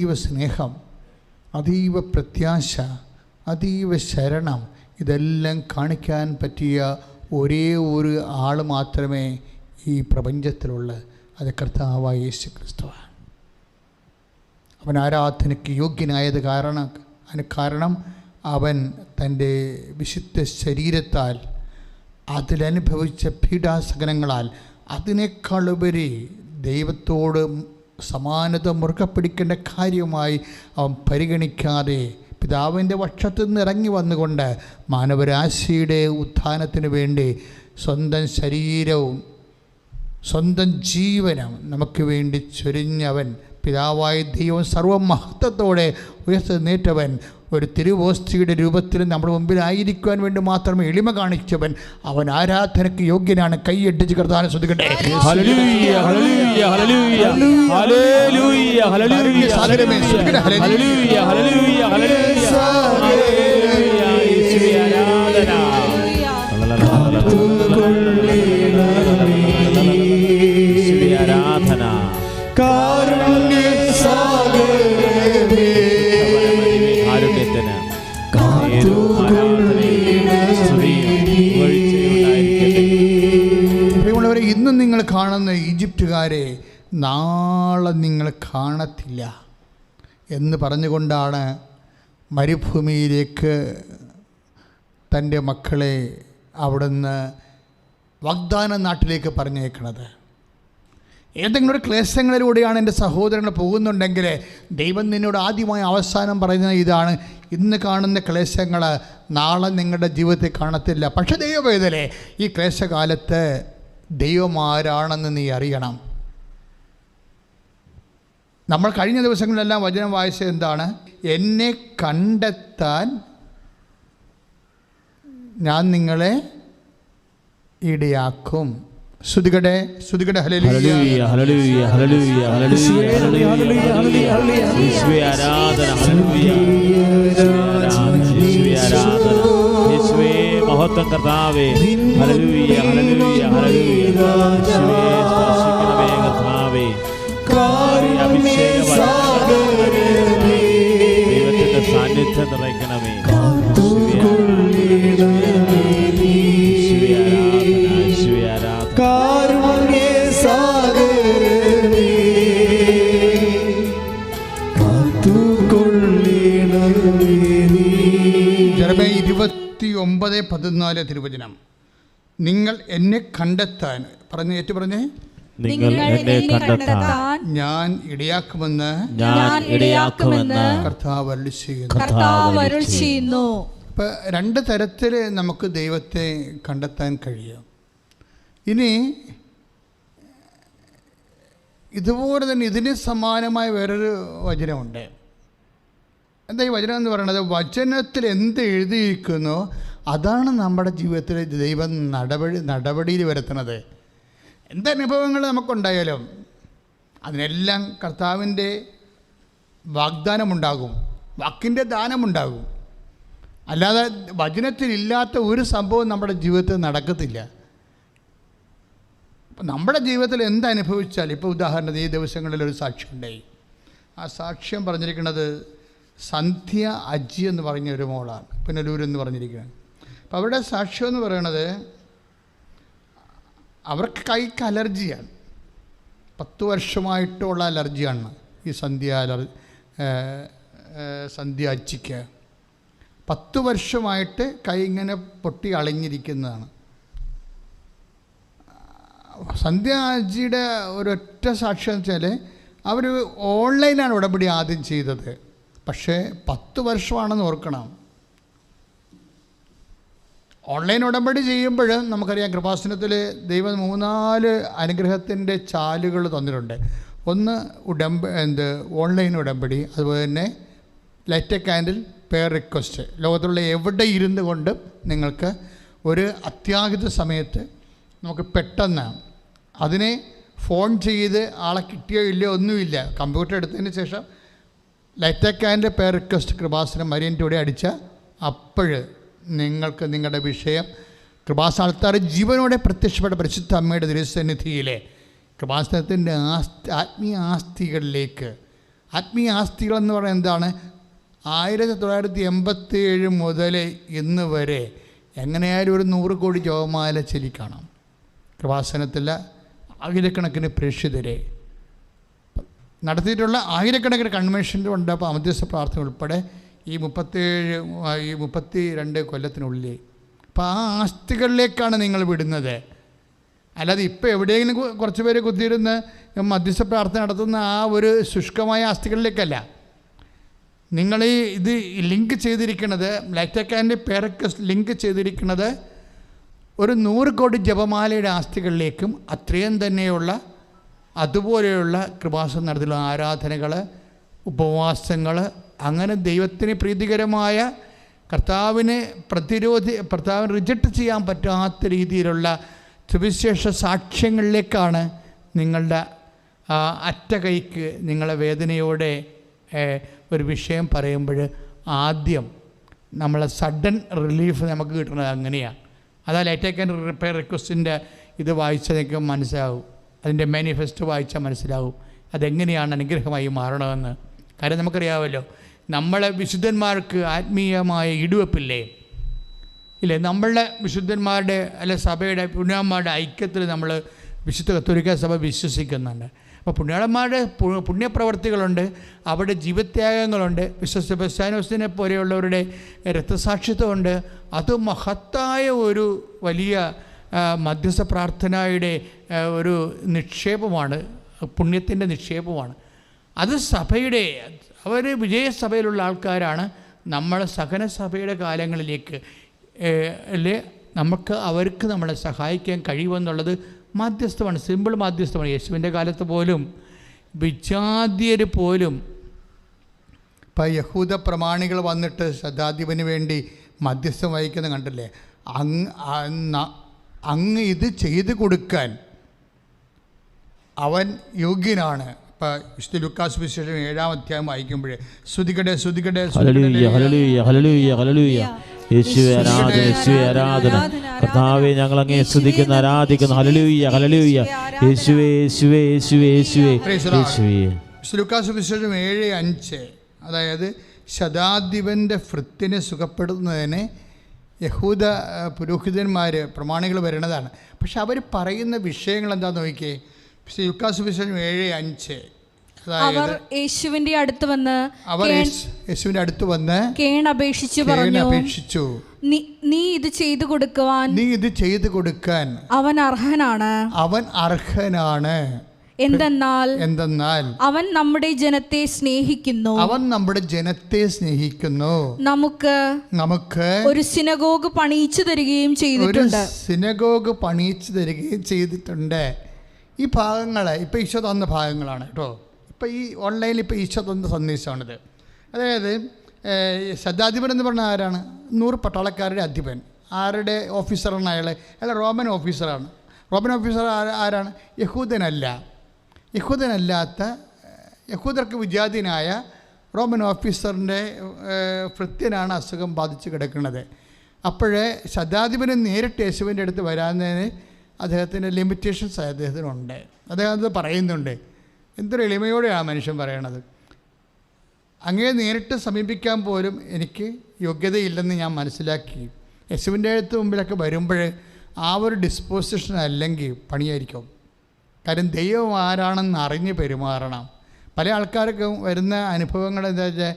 അതീവ സ്നേഹം, അതീവ പ്രത്യാശ, അതീവ ശരണം, ഇതെല്ലാം കാണിക്കാൻ പറ്റിയ ഒരേ ഒരു ആൾ മാത്രമേ ഈ പ്രപഞ്ചത്തിലുള്ളൂ. അത് കർത്താവായ യേശു ക്രിസ്തുവാണ്. അവൻ ആരാധനയ്ക്ക് യോഗ്യനായത് കാരണം അവൻ തൻ്റെ വിശുദ്ധ ശരീരത്താൽ അതിലനുഭവിച്ച പീഡാസഹനങ്ങളാൽ അതിനേക്കാളുപരി ദൈവത്തോട് സമാനത മുറുകെ പിടിക്കേണ്ട കാര്യമായി അവൻ പരിഗണിക്കാതെ പിതാവിൻ്റെ പക്ഷത്തു നിന്ന് ഇറങ്ങി വന്നുകൊണ്ട് മാനവരാശിയുടെ ഉത്ഥാനത്തിന് വേണ്ടി സ്വന്തം ശരീരവും സ്വന്തം ജീവനും നമുക്ക് വേണ്ടി ചൊരിഞ്ഞവൻ, പിതാവായ ദൈവം സർവമഹത്വത്തോടെ ഉയർത്തുന്നേറ്റവൻ, ഒരു തിരുവോസ്തിയുടെ രൂപത്തിൽ നമ്മുടെ മുമ്പിലായിരിക്കുവാൻ വേണ്ടി മാത്രമേ എളിമ കാണിച്ചവൻ, അവൻ ആരാധനയ്ക്ക് യോഗ്യനാണ്. കൈയടിച്ച് കർത്താവിനെ സ്തുതിക്കട്ടെ. ഹല്ലേലൂയ ഹല്ലേലൂയ ഹല്ലേലൂയ ഹല്ലേലൂയ ഹല്ലേലൂയ ഹല്ലേലൂയ ഹല്ലേലൂയ ഹല്ലേലൂയ ഹല്ലേലൂയ യേശുവേ ആരാധന. യേശുവേ ആരാധന. കാരുണ്യ സാഗരമേ ആരോഗ്യത്തിന് പ്രിയമുള്ളവരെ, ഇന്നും നിങ്ങൾ കാണുന്ന ഈജിപ്തുകാരെ നാളെ നിങ്ങൾ കാണത്തില്ല എന്ന് പറഞ്ഞുകൊണ്ടാണ് മരുഭൂമിയിലേക്ക് തൻ്റെ മക്കളെ അവിടുന്ന് വാഗ്ദാന നാട്ടിലേക്ക് പറഞ്ഞേക്കണത്. ഏതെങ്കിലും ഒരു ക്ലേശങ്ങളിലൂടെയാണ് എൻ്റെ സഹോദരങ്ങൾ പോകുന്നുണ്ടെങ്കിൽ ദൈവം നിന്നോട് ആദ്യമായി അവസാനം പറയുന്നത് ഇതാണ്: ഇന്ന് കാണുന്ന ക്ലേശങ്ങൾ നാളെ നിങ്ങളുടെ ജീവിതത്തിൽ കാണത്തില്ല. പക്ഷേ ദൈവവേദനെ ഈ ക്ലേശകാലത്ത് ദൈവം ആരാണെന്ന് നീ അറിയണം. നമ്മൾ കഴിഞ്ഞ ദിവസങ്ങളിലെല്ലാം വചനം വായിച്ചത് എന്താണ്? എന്നെ കണ്ടെത്താൻ ഞാൻ നിങ്ങളെ ഇടയാക്കും. ശ്രുതികടെ ഹല്ലേലൂയ ഹല്ലേലൂയ ഹല്ലേലൂയ ഹല്ലേലൂയ യേശുവേ ആരാധന. ഹല്ലേലൂയ യേശുവേ ആരാധന. യേശുവേ മഹത്വം കർത്താവേ. ഹല്ലേലൂയ ഹല്ലേലൂയ ഹല്ലേലൂയ യേശുവേ സ്പർശിക്കണമേ കർത്താവേ. അഭിഷേകം ദൈവത്തിന്റെ സാന്നിധ്യം നിറയ്ക്കണമേ. ജെറമ്യാ 29:14 തിരുവചനം. നിങ്ങൾ എന്നെ കണ്ടെത്താൻ പറഞ്ഞേ നിങ്ങൾ എന്നെ കണ്ടെത്താൻ ഞാൻ ഇടയാക്കുമെന്ന് കർത്താവ് അരുളിച്ചെയ്യുന്നു. ഇപ്പം രണ്ട് തരത്തിൽ നമുക്ക് ദൈവത്തെ കണ്ടെത്താൻ കഴിയും. ഇനി ഇതുപോലെ തന്നെ ഇതിന് സമാനമായ വേറൊരു വചനമുണ്ട്. എന്താ ഈ വചനം എന്ന് പറയുന്നത്? വചനത്തിൽ എന്ത് എഴുതിയിരിക്കുന്നോ അതാണ് നമ്മുടെ ജീവിതത്തിൽ ദൈവം നടപടിയിൽ വരുത്തുന്നത്. എന്തനുഭവങ്ങൾ നമുക്കുണ്ടായാലും അതിനെല്ലാം കർത്താവിൻ്റെ വാഗ്ദാനമുണ്ടാകും, വാക്കിൻ്റെ ദാനമുണ്ടാകും. അല്ലാതെ വചനത്തിലില്ലാത്ത ഒരു സംഭവം നമ്മുടെ ജീവിതത്തിൽ നടക്കത്തില്ല. നമ്മുടെ ജീവിതത്തിൽ എന്തനുഭവിച്ചാൽ, ഇപ്പോൾ ഉദാഹരണത്തിന് ഈ ദിവസങ്ങളിലൊരു സാക്ഷ്യം ഉണ്ടായി. ആ സാക്ഷ്യം പറഞ്ഞിരിക്കുന്നത് സന്ധ്യ അജി എന്ന് പറഞ്ഞ ഒരു മോളാണ്, പുനലൂരെന്ന് പറഞ്ഞിരിക്കുകയാണ്. അപ്പോൾ അവരുടെ സാക്ഷ്യം എന്ന് പറയണത് അവർക്ക് കൈക്ക് അലർജിയാണ്. 10 വർഷമായിട്ടുള്ള അലർജിയാണ് ഈ സന്ധ്യ അച്ചിക്ക്. 10 വർഷമായിട്ട് കൈ ഇങ്ങനെ പൊട്ടി അളിഞ്ഞിരിക്കുന്നതാണ്. സന്ധ്യ അജിയുടെ ഒരൊറ്റ സാക്ഷ്യം വെച്ചാൽ അവർ ഓൺലൈനാണ് ഉടമ്പടി ആദ്യം ചെയ്തത്. പക്ഷേ 10 വർഷമാണെന്ന് ഓർക്കണം. ഓൺലൈൻ ഉടമ്പടി ചെയ്യുമ്പോൾ നമുക്കറിയാം കൃപാസനത്തിൽ ദൈവം 3-4 അനുഗ്രഹത്തിൻ്റെ ചാലുകൾ തന്നിട്ടുണ്ട്. ഒന്ന് ഓൺലൈൻ ഉടമ്പടി, അതുപോലെ തന്നെ light a candle prayer request. ലോകത്തുള്ള എവിടെ ഇരുന്നു കൊണ്ടും നിങ്ങൾക്ക് ഒരു അത്യാഹിത സമയത്ത് നമുക്ക് പെട്ടെന്ന് അതിനെ ഫോൺ ചെയ്ത് ആളെ കിട്ടിയോ ഇല്ലയോ ഒന്നുമില്ല, കമ്പ്യൂട്ടർ എടുത്തതിന് ശേഷം light a candle prayer request Kripasanam മരിയൻ്റെ അടിച്ച അപ്പോൾ നിങ്ങൾക്ക് നിങ്ങളുടെ വിഷയം കൃപാസനത്താറ് ജീവനോടെ പ്രത്യക്ഷപ്പെട്ട പരിശുദ്ധ അമ്മയുടെ തിരുസന്നിധിയിലെ കൃപാസനത്തിൻ്റെ ആത്മീയ ആസ്തികളിലേക്ക് ആത്മീയ ആസ്തികളെന്ന് പറയുന്നത് എന്താണ്? 1987 മുതൽ ഇന്ന് വരെ എങ്ങനെയായാലും ഒരു 100 കോടി ജപമാല ചൊല്ലിക്കാണാം. കൃപാസനത്തിലെ ആയിരക്കണക്കിന് പ്രേക്ഷിതരെ നടത്തിയിട്ടുള്ള ആയിരക്കണക്കിന് കൺവെൻഷൻ്റെ ഉണ്ട്. അപ്പോൾ മധ്യസ്ഥ പ്രാർത്ഥന ഉൾപ്പെടെ ഈ 32 കൊല്ലത്തിനുള്ളിൽ. അപ്പോൾ ആ ആസ്തികളിലേക്കാണ് നിങ്ങൾ വിടുന്നത്. അല്ലാതെ ഇപ്പോൾ എവിടെയെങ്കിലും കുറച്ച് പേര് കുത്തിയിരുന്ന് മധ്യസ്ഥ പ്രാർത്ഥന നടത്തുന്ന ആ ഒരു ശുഷ്കമായ ആസ്തികളിലേക്കല്ല. നിങ്ങൾ ഇത് ലിങ്ക് ചെയ്തിരിക്കുന്നത്, ലൈറ്റ് അക്കാൻ്റെ പേരൊക്കെ ലിങ്ക് ചെയ്തിരിക്കുന്നത് ഒരു 100 കോടി ജപമാലയുടെ ആസ്തികളിലേക്കും അത്രയും തന്നെയുള്ള അതുപോലെയുള്ള കൃപാസനം നടത്തിയുള്ള ആരാധനകൾ, ഉപവാസങ്ങൾ, അങ്ങനെ ദൈവത്തിന് പ്രീതികരമായ കർത്താവിനെ റിജക്റ്റ് ചെയ്യാൻ പറ്റാത്ത രീതിയിലുള്ള സുവിശേഷ സാക്ഷ്യങ്ങളിലേക്കാണ് നിങ്ങളുടെ അറ്റകൈക്ക് നിങ്ങളെ വേദനയോടെ ഒരു വിഷയം പറയുമ്പോൾ ആദ്യം നമ്മളെ സഡൻ റിലീഫ് നമുക്ക് കിട്ടുന്നത് അങ്ങനെയാണ്. അതാ ലൈറ്റ് അക്കാൻ റിപ്പയർ റിക്വസ്റ്റിൻ്റെ ഇത് വായിച്ചാൽ നിങ്ങൾക്ക് മനസ്സിലാവും, അതിൻ്റെ മാനിഫെസ്റ്റോ വായിച്ചാൽ മനസ്സിലാവും അതെങ്ങനെയാണ് അനുഗ്രഹമായി മാറണമെന്ന്. കാര്യം നമുക്കറിയാമല്ലോ, നമ്മളെ വിശുദ്ധന്മാർക്ക് ആത്മീയമായ ഇടിവെപ്പില്ലേ ഇല്ലേ? നമ്മളുടെ വിശുദ്ധന്മാരുടെ അല്ലെ സഭയുടെ പുണ്യന്മാരുടെ ഐക്യത്തിൽ നമ്മൾ വിശുദ്ധ കത്തോലിക്ക സഭ വിശ്വസിക്കുന്നുണ്ട്. അപ്പോൾ പുണ്യാളന്മാരുടെ പുണ്യപ്രവർത്തികളുണ്ട്, അവിടെ ജീവത്യാഗങ്ങളുണ്ട്, വിശുദ്ധ സെബസ്ത്യാനോസിനെ പോലെയുള്ളവരുടെ രക്തസാക്ഷിത്വമുണ്ട്. അത് മഹത്തായ ഒരു വലിയ മധ്യസ്ഥ പ്രാർത്ഥനയുടെ ഒരു നിക്ഷേപമാണ്, പുണ്യത്തിൻ്റെ നിക്ഷേപമാണ്. അത് സഭയുടെ അവർ വിജയസഭയിലുള്ള ആൾക്കാരാണ്. നമ്മളെ സഹന സഭയുടെ കാലങ്ങളിലേക്ക് നമുക്ക് അവർക്ക് നമ്മളെ സഹായിക്കാൻ കഴിയുമെന്നുള്ളത് മാധ്യസ്ഥമാണ്, സിമ്പിൾ മാധ്യസ്ഥമാണ്. യേശുവിൻ്റെ കാലത്ത് പോലും വിജാതിയർ പോലും ഇപ്പം യഹൂദ പ്രമാണികൾ വന്നിട്ട് ശതാധിപന് വേണ്ടി മധ്യസ്ഥം വഹിക്കുന്ന കണ്ടില്ലേ? അങ്ങ് ഇത് ചെയ്തു കൊടുക്കാൻ അവൻ യോഗ്യനാണ്. ഇപ്പം വിശുദ്ധ ലൂക്കാസ് സുവിശേഷം 7-ാം അധ്യായം വായിക്കുമ്പോഴേ സ്തുതിക്കട്ടെ സ്തുതിക്കട്ടെ യേശുവേ ആരാധന, യേശുവേ ആരാധന. കർത്താവേ ഞങ്ങൾ അങ്ങേ സ്തുതിക്കുന്നു, ആരാധിക്കുന്നു. ഹല്ലേലൂയ ഹല്ലേലൂയ. യേശുവേ യേശുവേ യേശുവേ യേശുവേ യേശുവേ. ലൂക്കാസ് സുവിശേഷം 7:5, അതായത് ശതാധിപൻ്റെ ഭൃത്തിനെ സുഖപ്പെടുത്തുന്നതിന് യഹൂദ പുരോഹിതന്മാർ പ്രമാണികൾ വരുന്നതാണ്. പക്ഷെ അവർ പറയുന്ന വിഷയങ്ങൾ എന്താണെന്ന് നോക്കിയേ. ലൂക്കാസ് സുവിശേഷം 7:5, അവർ യേശുവിന്റെ അടുത്ത് വന്ന് കേണപേക്ഷിച്ചു നീ ഇത് ചെയ്തു കൊടുക്കാൻ അവൻ അർഹനാണ്. എന്തെന്നാൽ അവൻ നമ്മുടെ ജനത്തെ സ്നേഹിക്കുന്നു. നമുക്ക് ഒരു സിനഗോഗ് പണിയിച്ചു തരികയും ചെയ്തിട്ടുണ്ട്. ഈ ഭാഗങ്ങൾ ഇപ്പം ഈശോ തന്ന ഭാഗങ്ങളാണ് കേട്ടോ. ഇപ്പം ഈ ഓൺലൈനിൽ ഇപ്പോൾ ഈശോ തന്ന സന്ദേശമാണിത്. അതായത് ശതാധിപൻ എന്ന് പറഞ്ഞാൽ ആരാണ്? 100 പട്ടാളക്കാരുടെ അധിപൻ. ആരുടെ ഓഫീസറാണ് അയാൾ? റോമൻ ഓഫീസറാണ്. റോമൻ ഓഫീസർ ആരാണ്? യഹൂദനല്ലാത്ത യഹൂദർക്ക് വിജാതീയനായ റോമൻ ഓഫീസറിൻ്റെ ഭൃത്യനാണ് അസുഖം ബാധിച്ച് കിടക്കുന്നത്. അപ്പോഴേ ശതാധിപന് നേരിട്ട് യേശുവിൻ്റെ അടുത്ത് വരാവുന്നതിന് അദ്ദേഹത്തിൻ്റെ ലിമിറ്റേഷൻസ് അദ്ദേഹത്തിനുണ്ട്. അദ്ദേഹം അത് പറയുന്നുണ്ട്. എന്തൊരു എളിമയോടെയാണ് മനുഷ്യൻ പറയണത്. അങ്ങേ നേരിട്ട് സമീപിക്കാൻ പോലും എനിക്ക് യോഗ്യതയില്ലെന്ന് ഞാൻ മനസ്സിലാക്കി. യേശുവിൻ്റെ അടുത്ത് മുമ്പിലൊക്കെ വരുമ്പോൾ ആ ഒരു ഡിസ്പോസിഷൻ അല്ലെങ്കിൽ പണിയായിരിക്കും. കാര്യം ദൈവം ആരാണെന്ന് അറിഞ്ഞ് പെരുമാറണം. പല ആൾക്കാർക്കും വരുന്ന അനുഭവങ്ങൾ എന്താ വെച്ചാൽ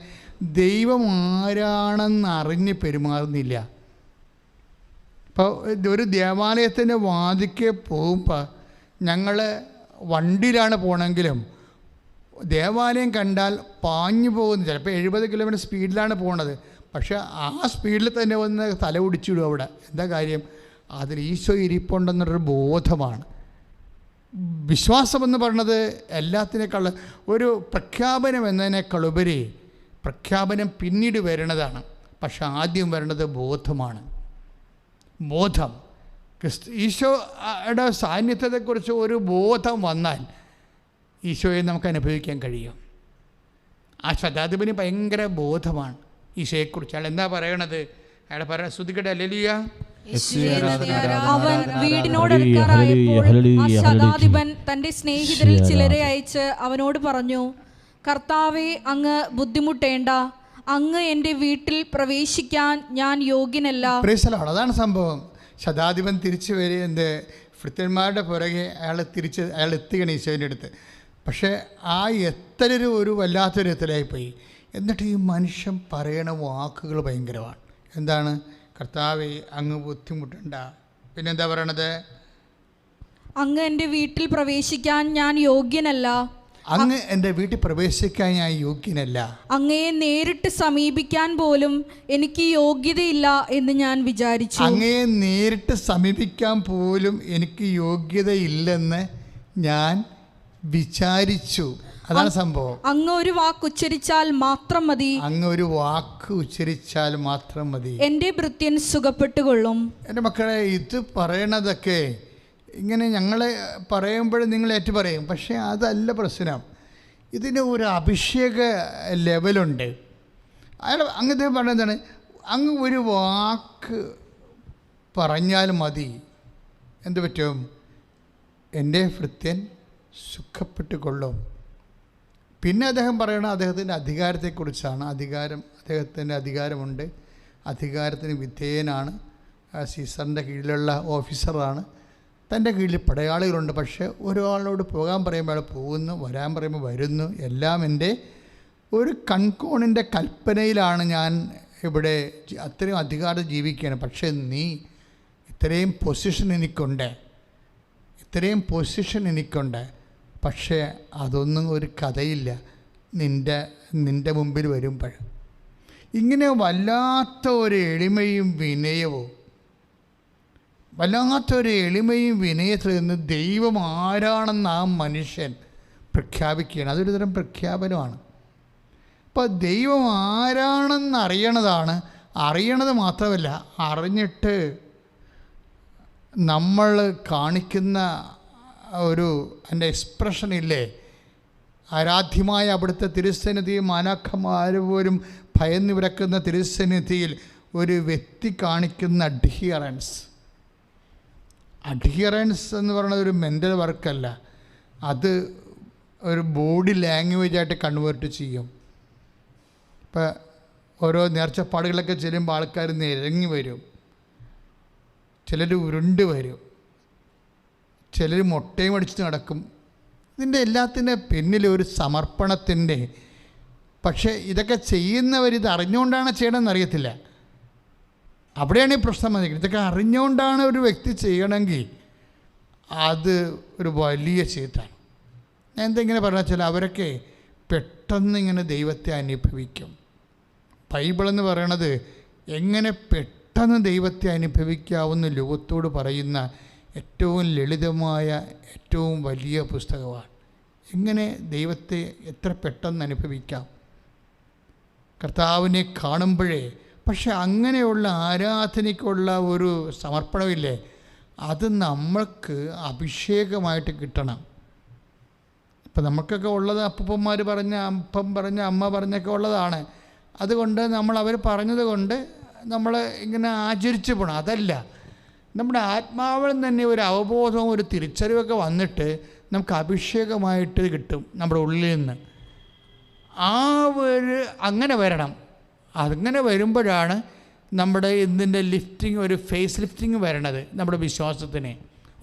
ദൈവം ആരാണെന്ന് അറിഞ്ഞ് പെരുമാറുന്നില്ല. ഇപ്പോൾ ഒരു ദേവാലയത്തിൻ്റെ വാതിക്കെ പോകുമ്പോൾ ഞങ്ങൾ വണ്ടിയിലാണ് പോകണമെങ്കിലും ദേവാലയം കണ്ടാൽ പാഞ്ഞു പോകുന്നു. ചിലപ്പോൾ 70 കിലോമീറ്റർ സ്പീഡിലാണ് പോണത്. പക്ഷേ ആ സ്പീഡിൽ തന്നെ വന്ന് തല ഒടിച്ചിടും അവിടെ. എന്താ കാര്യം? അതിൽ ഈശോ ഇരിപ്പുണ്ടെന്നൊരു ബോധമാണ്. വിശ്വാസമെന്ന് പറയുന്നത് എല്ലാത്തിനേക്കാൾ ഒരു പ്രഖ്യാപനം എന്നതിനേക്കാളുപരി പ്രഖ്യാപനം പിന്നീട് വരുന്നതാണ്. പക്ഷെ ആദ്യം വരുന്നത് ബോധമാണ്. ബോധം ഈശോയുടെ സാന്നിധ്യത്തെക്കുറിച്ച് ഒരു ബോധം വന്നാൽ ഈശോയെ നമുക്ക് അനുഭവിക്കാൻ കഴിയും. ആ ശതാധിപന് ഭയങ്കര ബോധമാണ് ഈശോയെക്കുറിച്ച്. അയാൾ എന്താ പറയണത്? അയാൾ പറയാൻ സ്തുതിക്കട്ടെ ഹല്ലേലൂയ. അവൻ വീടിനോടടുക്കാറായപ്പോൾ ആ ശതാധിപൻ തന്റെ സ്നേഹിതരിൽ ചിലരെ അയച്ച് അവനോട് പറഞ്ഞു, കർത്താവെ, അങ്ങ് ബുദ്ധിമുട്ടേണ്ട, അങ്ങ് എൻ്റെ വീട്ടിൽ പ്രവേശിക്കാൻ ഞാൻ യോഗ്യനല്ല. അതാണ് സംഭവം. ശതാധിപൻ തിരിച്ചു വരെ ഭൃത്യന്മാരുടെ പുറകെ അയാൾ എത്തുകയാണ് ഈശോൻ്റെ അടുത്ത്. പക്ഷേ ആ എത്തലൊരു വല്ലാത്തൊരു എത്തലായിപ്പോയി. എന്നിട്ട് ഈ മനുഷ്യൻ പറയണ വാക്കുകൾ ഭയങ്കരമാണ്. എന്താണ്? കർത്താവേ, അങ്ങ് ബുദ്ധിമുട്ടണ്ട. പിന്നെന്താ പറയണത്? അങ്ങ് എൻ്റെ വീട്ടിൽ പ്രവേശിക്കാൻ ഞാൻ യോഗ്യനല്ല. അങ്ങ് എൻ്റെ വീട്ടിൽ പ്രവേശിക്കാൻ ഞാൻ യോഗ്യനല്ല. അങ്ങയെ നേരിട്ട് സമീപിക്കാൻ പോലും എനിക്ക് യോഗ്യതയില്ല എന്ന് ഞാൻ വിചാരിച്ചു. അങ്ങയെ നേരിട്ട് സമീപിക്കാൻ പോലും എനിക്ക് യോഗ്യതയില്ലെന്ന് ഞാൻ വിചാരിച്ചു. അതാണ് സംഭവം. അങ്ങ് ഒരു വാക്ക് ഉച്ചരിച്ചാൽ മാത്രം മതി. അങ്ങ് ഒരു വാക്ക് ഉച്ചരിച്ചാൽ മാത്രം മതി, എൻ്റെ ഭൃത്യൻ സുഖപ്പെട്ടുകൊള്ളും. എൻ്റെ മക്കളെ, ഇത് പറയണതൊക്കെ ഇങ്ങനെ ഞങ്ങൾ പറയുമ്പോഴും നിങ്ങൾ ഏറ്റു പറയും. പക്ഷേ അതല്ല പ്രശ്നം. ഇതിന് ഒരു അഭിഷേക ലെവലുണ്ട്. അയാൾ അങ്ങനത്തെ പറഞ്ഞതാണ്, അങ്ങ് ഒരു വാക്ക് പറഞ്ഞാൽ മതി, എന്ത് പറ്റും? എൻ്റെ ഭൃത്യൻ സുഖപ്പെട്ട് കൊള്ളും. പിന്നെ അദ്ദേഹം പറയണത് അദ്ദേഹത്തിൻ്റെ അധികാരത്തെക്കുറിച്ചാണ്. അദ്ദേഹത്തിൻ്റെ അധികാരമുണ്ട്, അധികാരത്തിന് വിധേയനാണ്, സീസറിൻ്റെ കീഴിലുള്ള ഓഫീസറാണ്, തൻ്റെ കീഴിൽ പടയാളികളുണ്ട്. പക്ഷേ ഒരാളോട് പോകാൻ പറയുമ്പോൾ അയാൾ പോകുന്നു, വരാൻ പറയുമ്പോൾ വരുന്നു. എല്ലാം എൻ്റെ ഒരു കൺകോണിൻ്റെ കൽപ്പനയിലാണ് ഞാൻ ഇവിടെ അത്രയും അധികാരം ജീവിക്കുകയാണ്. പക്ഷേ നീ ഇത്രയും പൊസിഷൻ എനിക്കുണ്ട്, പക്ഷേ അതൊന്നും ഒരു കഥയില്ല നിൻ്റെ മുമ്പിൽ വരുമ്പോൾ. ഇങ്ങനെ വല്ലാത്ത ഒരു എളിമയും വിനയത്തിൽ നിന്ന് ദൈവം ആരാണെന്ന് ആ മനുഷ്യൻ പ്രഖ്യാപിക്കുകയാണ്. അതൊരു തരം പ്രഖ്യാപനമാണ്. അപ്പോൾ ദൈവം ആരാണെന്ന് അറിയണത് മാത്രമല്ല, അറിഞ്ഞിട്ട് നമ്മൾ കാണിക്കുന്ന എൻ്റെ എക്സ്പ്രഷൻ ഇല്ലേ, ആരാധ്യമായ അവിടുത്തെ തിരുസന്നിധിയും മാലാഖമാർ പോലും ഭയന്ന് വിറക്കുന്ന തിരുസന്നിധിയിൽ ഒരു വ്യക്തി കാണിക്കുന്ന അഡ്ഹിയറൻസ് എന്ന് പറയുന്നത് ഒരു മെൻ്റൽ വർക്കല്ല, അത് ഒരു ബോഡി ലാംഗ്വേജായിട്ട് കൺവേർട്ട് ചെയ്യും. ഇപ്പം ഓരോ നേർച്ചപ്പാടുകളൊക്കെ ചെല്ലുമ്പോൾ ആൾക്കാർ നിരങ്ങി വരും, ചിലർ ഉരുണ്ട് വരും, ചിലർ മുട്ടയും അടിച്ച് നടക്കും. ഇതിൻ്റെ എല്ലാത്തിൻ്റെ പിന്നിൽ ഒരു സമർപ്പണത്തിൻ്റെ, പക്ഷേ ഇതൊക്കെ ചെയ്യുന്നവരിത് അറിഞ്ഞുകൊണ്ടാണ് ചെയ്യണമെന്ന് അറിയത്തില്ല. അവിടെയാണ് ഈ പ്രശ്നം വന്നിരിക്കുന്നത്. ഇതൊക്കെ അറിഞ്ഞുകൊണ്ടാണ് ഒരു വ്യക്തി ചെയ്യണമെങ്കിൽ അത് ഒരു വലിയ ചെയ്താണ്. ഞാൻ എന്തെങ്കിലും പറഞ്ഞാൽ വെച്ചാൽ അവരൊക്കെ പെട്ടെന്ന് ഇങ്ങനെ ദൈവത്തെ അനുഭവിക്കും. ബൈബിളെന്ന് പറയണത് എങ്ങനെ പെട്ടെന്ന് ദൈവത്തെ അനുഭവിക്കാവുന്ന ലോകത്തോട് പറയുന്ന ഏറ്റവും ലളിതമായ ഏറ്റവും വലിയ പുസ്തകമാണ്. എങ്ങനെ ദൈവത്തെ എത്ര പെട്ടെന്ന് അനുഭവിക്കാം കർത്താവിനെ കാണുമ്പോഴേ. പക്ഷെ അങ്ങനെയുള്ള ആരാധനയ്ക്കുള്ള ഒരു സമർപ്പണമില്ലേ, അത് നമ്മൾക്ക് അഭിഷേകമായിട്ട് കിട്ടണം. ഇപ്പം നമുക്കൊക്കെ ഉള്ളത് അപ്പന്മാർ പറഞ്ഞ, അപ്പം പറഞ്ഞ, അമ്മ പറഞ്ഞൊക്കെ ഉള്ളതാണ്. അതുകൊണ്ട് അവർ പറഞ്ഞത് കൊണ്ട് നമ്മൾ ഇങ്ങനെ ആചരിച്ചു പോകണം. അതല്ല, നമ്മുടെ ആത്മാവിൽ തന്നെ ഒരു അവബോധവും ഒരു തിരിച്ചറിവൊക്കെ വന്നിട്ട് നമുക്ക് അഭിഷേകമായിട്ട് കിട്ടും നമ്മുടെ ഉള്ളിൽ നിന്ന്. അങ്ങനെ വരണം. അങ്ങനെ വരുമ്പോഴാണ് നമ്മുടെ ഇതിൻ്റെ ലിഫ്റ്റിംഗ്, ഒരു ഫേസ് ലിഫ്റ്റിംഗ് വരണത് നമ്മുടെ വിശ്വാസത്തിന്.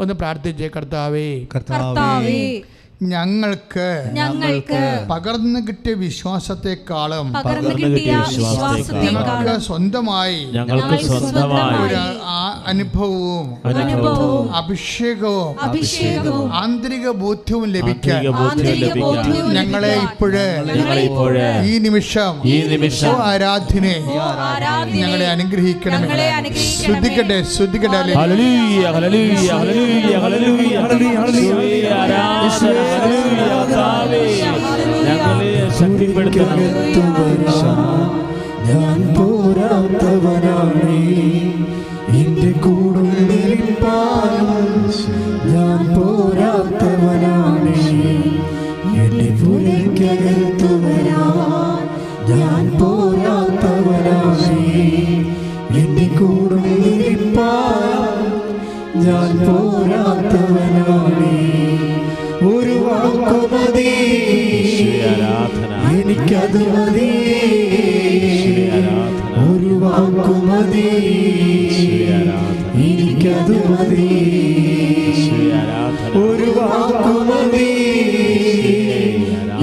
ഒന്ന് പ്രാർത്ഥിച്ചേ. കർത്താവേ, ഞങ്ങൾക്ക് പകർന്നു കിട്ടിയ വിശ്വാസത്തെക്കാളും ഞങ്ങൾക്ക് സ്വന്തമായി ഒരു അനുഭവവും അഭിഷേകവും ആന്തരിക ബോധ്യവും ലഭിക്കാൻ ഞങ്ങളെ ഇപ്പോഴ് ഈ നിമിഷം ആരാധനെ ഞങ്ങളെ അനുഗ്രഹിക്കണമേ. ശ്രദ്ധിക്കട്ടെ. ഞാൻ പോരാത്തവനാണേ, എന്റെ കൂടുപ്പാൻ ഞാൻ പോരാത്തവനാണേ, എന്നെ പുരയ്ക്കകത്തുവരാൻ ഞാൻ പോരാത്തവനാണേ, എന്റെ കൂടുപ്പാൻ ഞാൻ പോരാത്തവനാണേ. ഒരു വാക്കുമതി, ആരാധന എനിക്കത് മതി, ഒരു വാക്കു മതി, എനിക്കത് മതി, ഒരു വാക്കു മതി,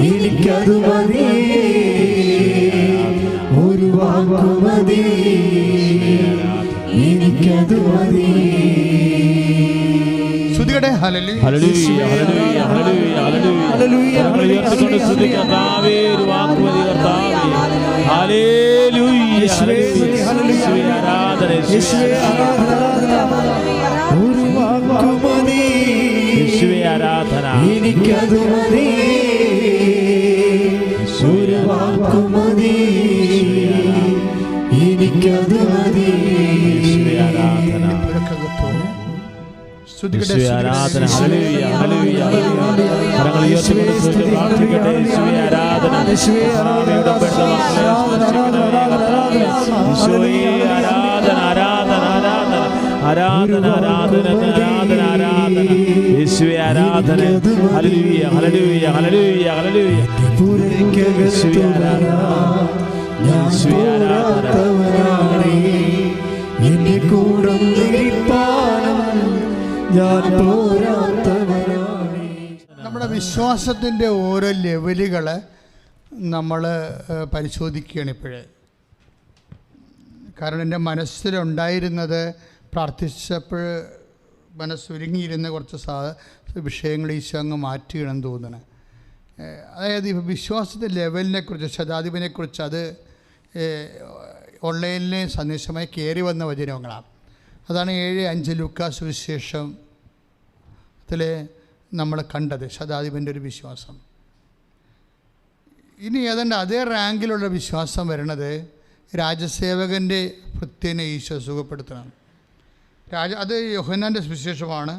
എനിക്കത് മതി, ഒരു വാക്കു മതി, എനിക്കത് മതി. ശ്രുതികടെ ഹല്ലേലൂയ ഹല്ലേലൂയ ഹല്ലേലൂയ ഹല്ലേലൂയ ഹല്ലേലൂയ. കരങ്ങൾ ഉയർത്തിക്കൊണ്ട് സ്തുതിക്കാം. കർത്താവേ, ഒരു വാക്ക് മതി കർത്താവേ. ഹല്ലേലൂയ ഹല്ലേലൂയ. ആരാധന യേശുവേ, ഒരു വാക്കു മതി, യേശുവേ ആരാധന. എനിക്കത് മതി, ഒരു വാക്കു മതി, എനിക്കത് മതി, യേശുവേ ആരാധന. ശ്രുതികടെ യേശുവേ ആരാധന. ഹല്ലേലൂയ ഹല്ലേലൂയ ഹല്ലേലൂയ. കരങ്ങൾ ഉയർത്തിക്കൊണ്ട് സ്തുതിക്കാം. പ്രാർത്ഥിക്കട്ടെ. യേശുവേ ആരാധന. കർത്താവേ, ഉടമ്പെടുത്ത മക്കളെ സ്പർശിക്കണമേ കർത്താവേ. യേശുവേ ആരാധന ആരാധന ആരാധന ആരാധന ആരാധന ആരാധന ആരാധന. യേശുവേ ആരാധന. ഹല്ലേലൂയ ഹല്ലേലൂയ ഹല്ലേലൂയ ഹല്ലേലൂയ. യേശുവേ ആരാധന. യേശുവേ ആരാധന. എന്റെ കൂടെ ഇരിപ്പാനും ഞാൻ പോരാത്തവനാണ്. നമ്മുടെ വിശ്വാസത്തിൻ്റെ ഓരോ ലെവലുകൾ നമ്മൾ പരിശോധിക്കുകയാണ് ഇപ്പോഴേ. കാരണം എൻ്റെ മനസ്സിലുണ്ടായിരുന്നത് പ്രാർത്ഥിച്ചപ്പോൾ മനസ്സൊരുങ്ങിയിരുന്ന കുറച്ച് വിഷയങ്ങൾ ഈശോ അങ്ങ് മാറ്റുകയാണെന്ന് തോന്നുന്നത്. അതായത് ഇപ്പോൾ വിശ്വാസത്തിൻ്റെ ലെവലിനെക്കുറിച്ച് ശതാധിപനെക്കുറിച്ച് അത് ഓൺലൈനിലെ സന്ദേശമായി കയറി വന്ന വചനങ്ങളാണ്. അതാണ് 7:5 ലൂക്കാ സുവിശേഷത്തിൽ നമ്മൾ കണ്ടത്, ശതാധിപൻ്റെ ഒരു വിശ്വാസം. ഇനി ഏതാണ്ട് അതേ റാങ്കിലുള്ള വിശ്വാസം വരണത് രാജസേവകൻ്റെ ഭൃത്യനെ ഈശോ സുഖപ്പെടുത്തണം. അത് യോഹന്നാൻ്റെ സുവിശേഷമാണ്,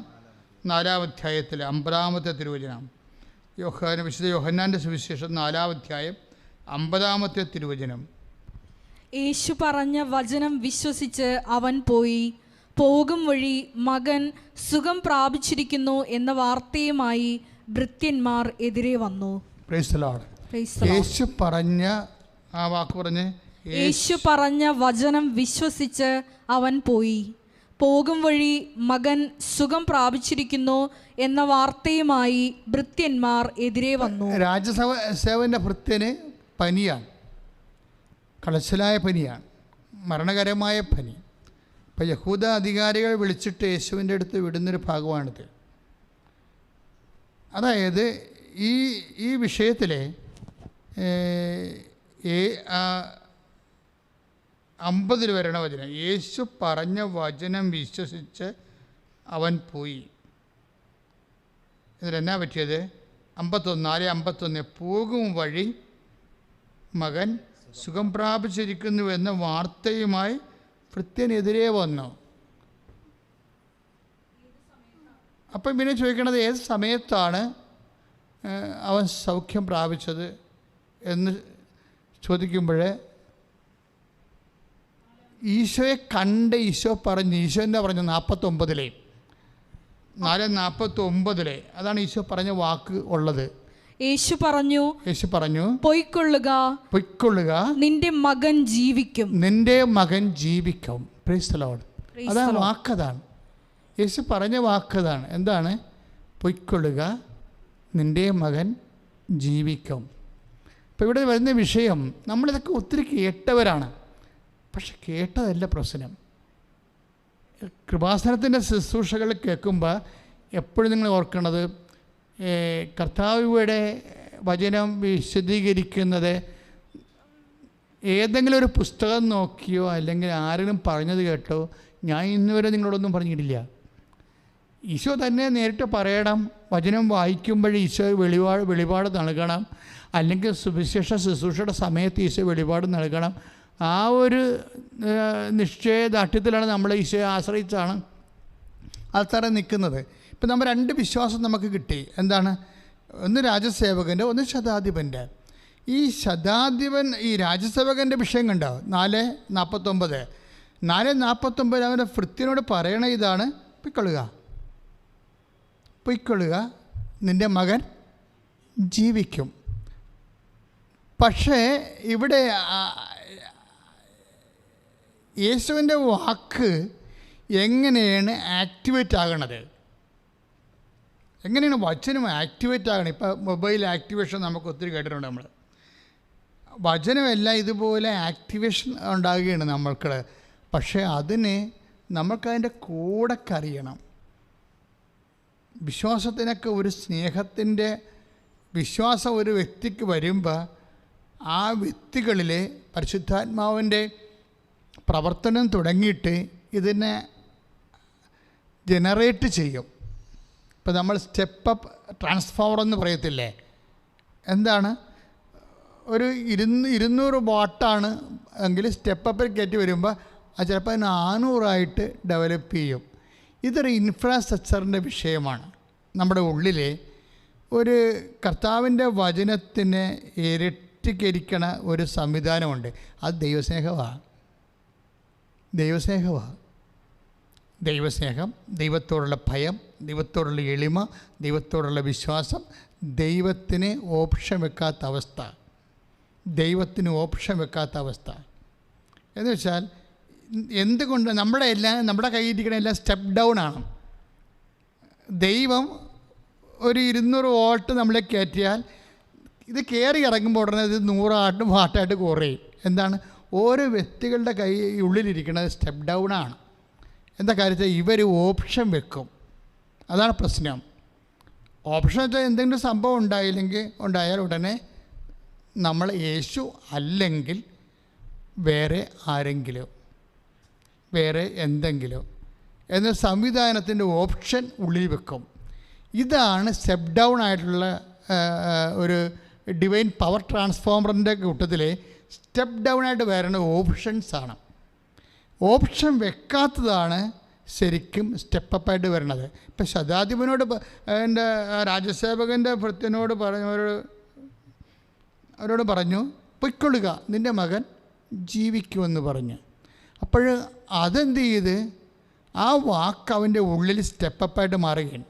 4-ാം അധ്യായത്തിൽ 50-ാമത്തെ തിരുവചനം. വിശുദ്ധ യോഹന്നാൻ്റെ സുവിശേഷം 4-ാം അധ്യായം 50-ാമത്തെ തിരുവചനം. യേശു പറഞ്ഞ വചനം വിശ്വസിച്ച് അവൻ പോയി. പോകും വഴി മകൻ സുഖം പ്രാപിച്ചിരിക്കുന്നു എന്ന വാർത്തയുമായി ഭൃത്യന്മാർ എതിരെ വന്നു. Praise the Lord. യേശു പറഞ്ഞ ആ വാക്ക് പറഞ്ഞ്, യേശു പറഞ്ഞ വചനം വിശ്വസിച്ച് അവൻ പോയി. പോകും വഴി മകൻ സുഖം പ്രാപിച്ചിരിക്കുന്നു എന്ന വാർത്തയുമായി ഭൃത്യന്മാർ എതിരെ വന്നു. രാജസേവൻ്റെ ഭൃത്യന് പനിയാണ്, കളച്ചിലായ പനിയാണ്, മരണകരമായ പനി. അപ്പോൾ യഹൂദ അധികാരികൾ വിളിച്ചിട്ട് യേശുവിൻ്റെ അടുത്ത് വിടുന്നൊരു ഭാഗമാണിത്. അതായത് ഈ വിഷയത്തിലെ 50 വരണ വചനം, യേശു പറഞ്ഞ വചനം വിശ്വസിച്ച് അവൻ പോയി. ഇതിലെന്നാ പറ്റിയത്? 51 പോകും വഴി മകൻ സുഖം പ്രാപിച്ചിരിക്കുന്നുവെന്ന വാർത്തയുമായി ഭൃത്യനെതിരെ വന്നു. അപ്പം പിന്നെ ചോദിക്കണത് ഏത് സമയത്താണ് അവൻ സൗഖ്യം പ്രാപിച്ചത് എന്ന് ചോദിക്കുമ്പോൾ ഈശോയെ കണ്ട് ഈശോ എന്താ പറഞ്ഞു? 4:49 അതാണ് ഈശോ പറഞ്ഞ വാക്ക് ഉള്ളത്. യേശു പറഞ്ഞു പൊയ്ക്കൊള്ളുക, നിന്റെ മകൻ ജീവിക്കും. Praise the Lord. അതാണ് വാക്കതാണ്, യേശു പറഞ്ഞ വാക്കതാണ്. എന്താണ്? പൊയ്ക്കൊള്ളുക, നിന്റെ മകൻ ജീവിക്കും. അപ്പോൾ ഇവിടെ വരുന്ന വിഷയം, നമ്മളിതൊക്കെ ഒത്തിരി കേട്ടവരാണ്, പക്ഷെ കേട്ടതല്ല പ്രശ്നം. കൃപാസനത്തിൻ്റെ ശുശ്രൂഷകൾ കേൾക്കുമ്പോൾ എപ്പോഴും നിങ്ങൾ ഓർക്കേണ്ടത്, കർത്താവിയുടെ വചനം വിശദീകരിക്കുന്നത് ഏതെങ്കിലും ഒരു പുസ്തകം നോക്കിയോ അല്ലെങ്കിൽ ആരെങ്കിലും പറഞ്ഞത് കേട്ടോ ഞാൻ ഇന്നുവരെ നിങ്ങളോടൊന്നും പറഞ്ഞിട്ടില്ല. ഈശോ തന്നെ നേരിട്ട് പറയണം. വചനം വായിക്കുമ്പോൾ ഈശോ വെളിപാട് നൽകണം, അല്ലെങ്കിൽ സുവിശേഷ ശുശ്രൂഷയുടെ സമയത്ത് ഈശോ വെളിപാട് നൽകണം. ആ ഒരു നിശ്ചയദാർഢ്യത്തിലാണ് നമ്മൾ ഈശോയെ ആശ്രയിച്ചാണ് ആൾക്കാരെ നിൽക്കുന്നത്. ഇപ്പം നമ്മൾ 2 വിശ്വാസം നമുക്ക് കിട്ടി. എന്താണ്? ഒന്ന് രാജസേവകൻ്റെ, ഒന്ന് ശതാധിപൻ്റെ. ഈ ശതാധിപൻ, ഈ രാജസേവകൻ്റെ വിഷയം കണ്ടോ? 4:49 അവൻ്റെ ഭൃത്യനോട് പറയണ ഇതാണ്: പൊയ്ക്കൊള്ളുക, നിൻ്റെ മകൻ ജീവിക്കും. പക്ഷേ ഇവിടെ യേശുവിൻ്റെ വാക്ക് എങ്ങനെയാണ് ആക്ടിവേറ്റ് ആകണത്? എങ്ങനെയാണ് വചനം ആക്ടിവേറ്റ് ആകണം? ഇപ്പോൾ മൊബൈൽ ആക്ടിവേഷൻ നമുക്ക് ഒത്തിരി കേട്ടിട്ടുണ്ട് നമ്മൾ. വചനമെല്ലാം ഇതുപോലെ ആക്ടിവേഷൻ ഉണ്ടാകുകയാണ് നമ്മൾക്ക്. പക്ഷേ അതിന് നമ്മൾക്കതിൻ്റെ കൂടെ കറിയണം. വിശ്വാസത്തിനൊക്കെ ഒരു സ്നേഹത്തിൻ്റെ വിശ്വാസം ഒരു വ്യക്തിക്ക് വരുമ്പോൾ ആ വ്യക്തികളിൽ പരിശുദ്ധാത്മാവിൻ്റെ പ്രവർത്തനം തുടങ്ങിയിട്ട് ഇതിനെ ജനറേറ്റ് ചെയ്യും. ഇപ്പോൾ നമ്മൾ സ്റ്റെപ്പ് അപ്പ് ട്രാൻസ്ഫോമർ എന്ന് പറയത്തില്ലേ? എന്താണ്? ഒരു 200 വാട്ടാണ് എങ്കിൽ സ്റ്റെപ്പ് അപ്പിൽ കയറ്റി വരുമ്പോൾ അത് ചിലപ്പോൾ 400 ഡെവലപ്പ് ചെയ്യും. ഇതൊരു ഇൻഫ്രാസ്ട്രക്ചറിൻ്റെ വിഷയമാണ്. നമ്മുടെ ഉള്ളിൽ ഒരു കർത്താവിൻ്റെ വചനത്തിന് ഇരട്ടിക്കരിക്കണ ഒരു സംവിധാനമുണ്ട്. അത് ദൈവസ്നേഹമാണ്. ദൈവസ്നേഹം, ദൈവത്തോടുള്ള ഭയം, ദൈവത്തോടുള്ള എളിമ, ദൈവത്തോടുള്ള വിശ്വാസം, ദൈവത്തിന് ഓപ്ഷൻ വെക്കാത്ത അവസ്ഥ, എന്ന് വെച്ചാൽ എന്തുകൊണ്ട് നമ്മുടെ കയ്യിരിക്കണ എല്ലാം സ്റ്റെപ്പ് ഡൗൺ ആണ്. ദൈവം ഒരു 200 വോൾട്ട് നമ്മളെ കയറ്റിയാൽ ഇത് കയറി ഇറങ്ങുമ്പോൾ ഉടനെ ഇത് 100 വാട്ടായിട്ട് കുറയും. എന്താണ്? ഓരോ വ്യക്തികളുടെ ഉള്ളിലിരിക്കുന്നത് സ്റ്റെപ്പ് ഡൗൺ ആണ്. എന്താ കാര്യത്തിൽ ഇവർ ഓപ്ഷൻ വെക്കും. അതാണ് പ്രശ്നം. ഓപ്ഷൻ വെച്ചാൽ എന്തെങ്കിലും സംഭവം ഉണ്ടായാൽ ഉടനെ നമ്മൾ യേശു അല്ലെങ്കിൽ വേറെ ആരെങ്കിലും, വേറെ എന്തെങ്കിലും എന്ന സംവിധാനത്തിൻ്റെ ഓപ്ഷൻ ഉള്ളിൽ വെക്കും. ഇതാണ് സ്റ്റെപ്പ് ഡൗൺ ആയിട്ടുള്ള ഒരു ഡിവൈൻ പവർ ട്രാൻസ്ഫോമറിൻ്റെ കൂട്ടത്തിൽ സ്റ്റെപ്പ് ഡൗൺ ആയിട്ട് വരുന്ന ഓപ്ഷൻസാണ്. ഓപ്ഷൻ വെക്കാത്തതാണ് ശരിക്കും സ്റ്റെപ്പ് അപ്പായിട്ട് വരുന്നത്. ഇപ്പം ശതാധിപനോട് എൻ്റെ രാജസേവകൻ്റെ ഭൃത്യനോട് അവരോട് പറഞ്ഞു, പൊയ്ക്കൊള്ളുക, നിൻ്റെ മകൻ ജീവിക്കുമെന്ന് പറഞ്ഞു. അപ്പോൾ അതെന്ത് ചെയ്ത് ആ വാക്ക് അവൻ്റെ ഉള്ളിൽ സ്റ്റെപ്പ് അപ്പായിട്ട് മാറുകയാണ്.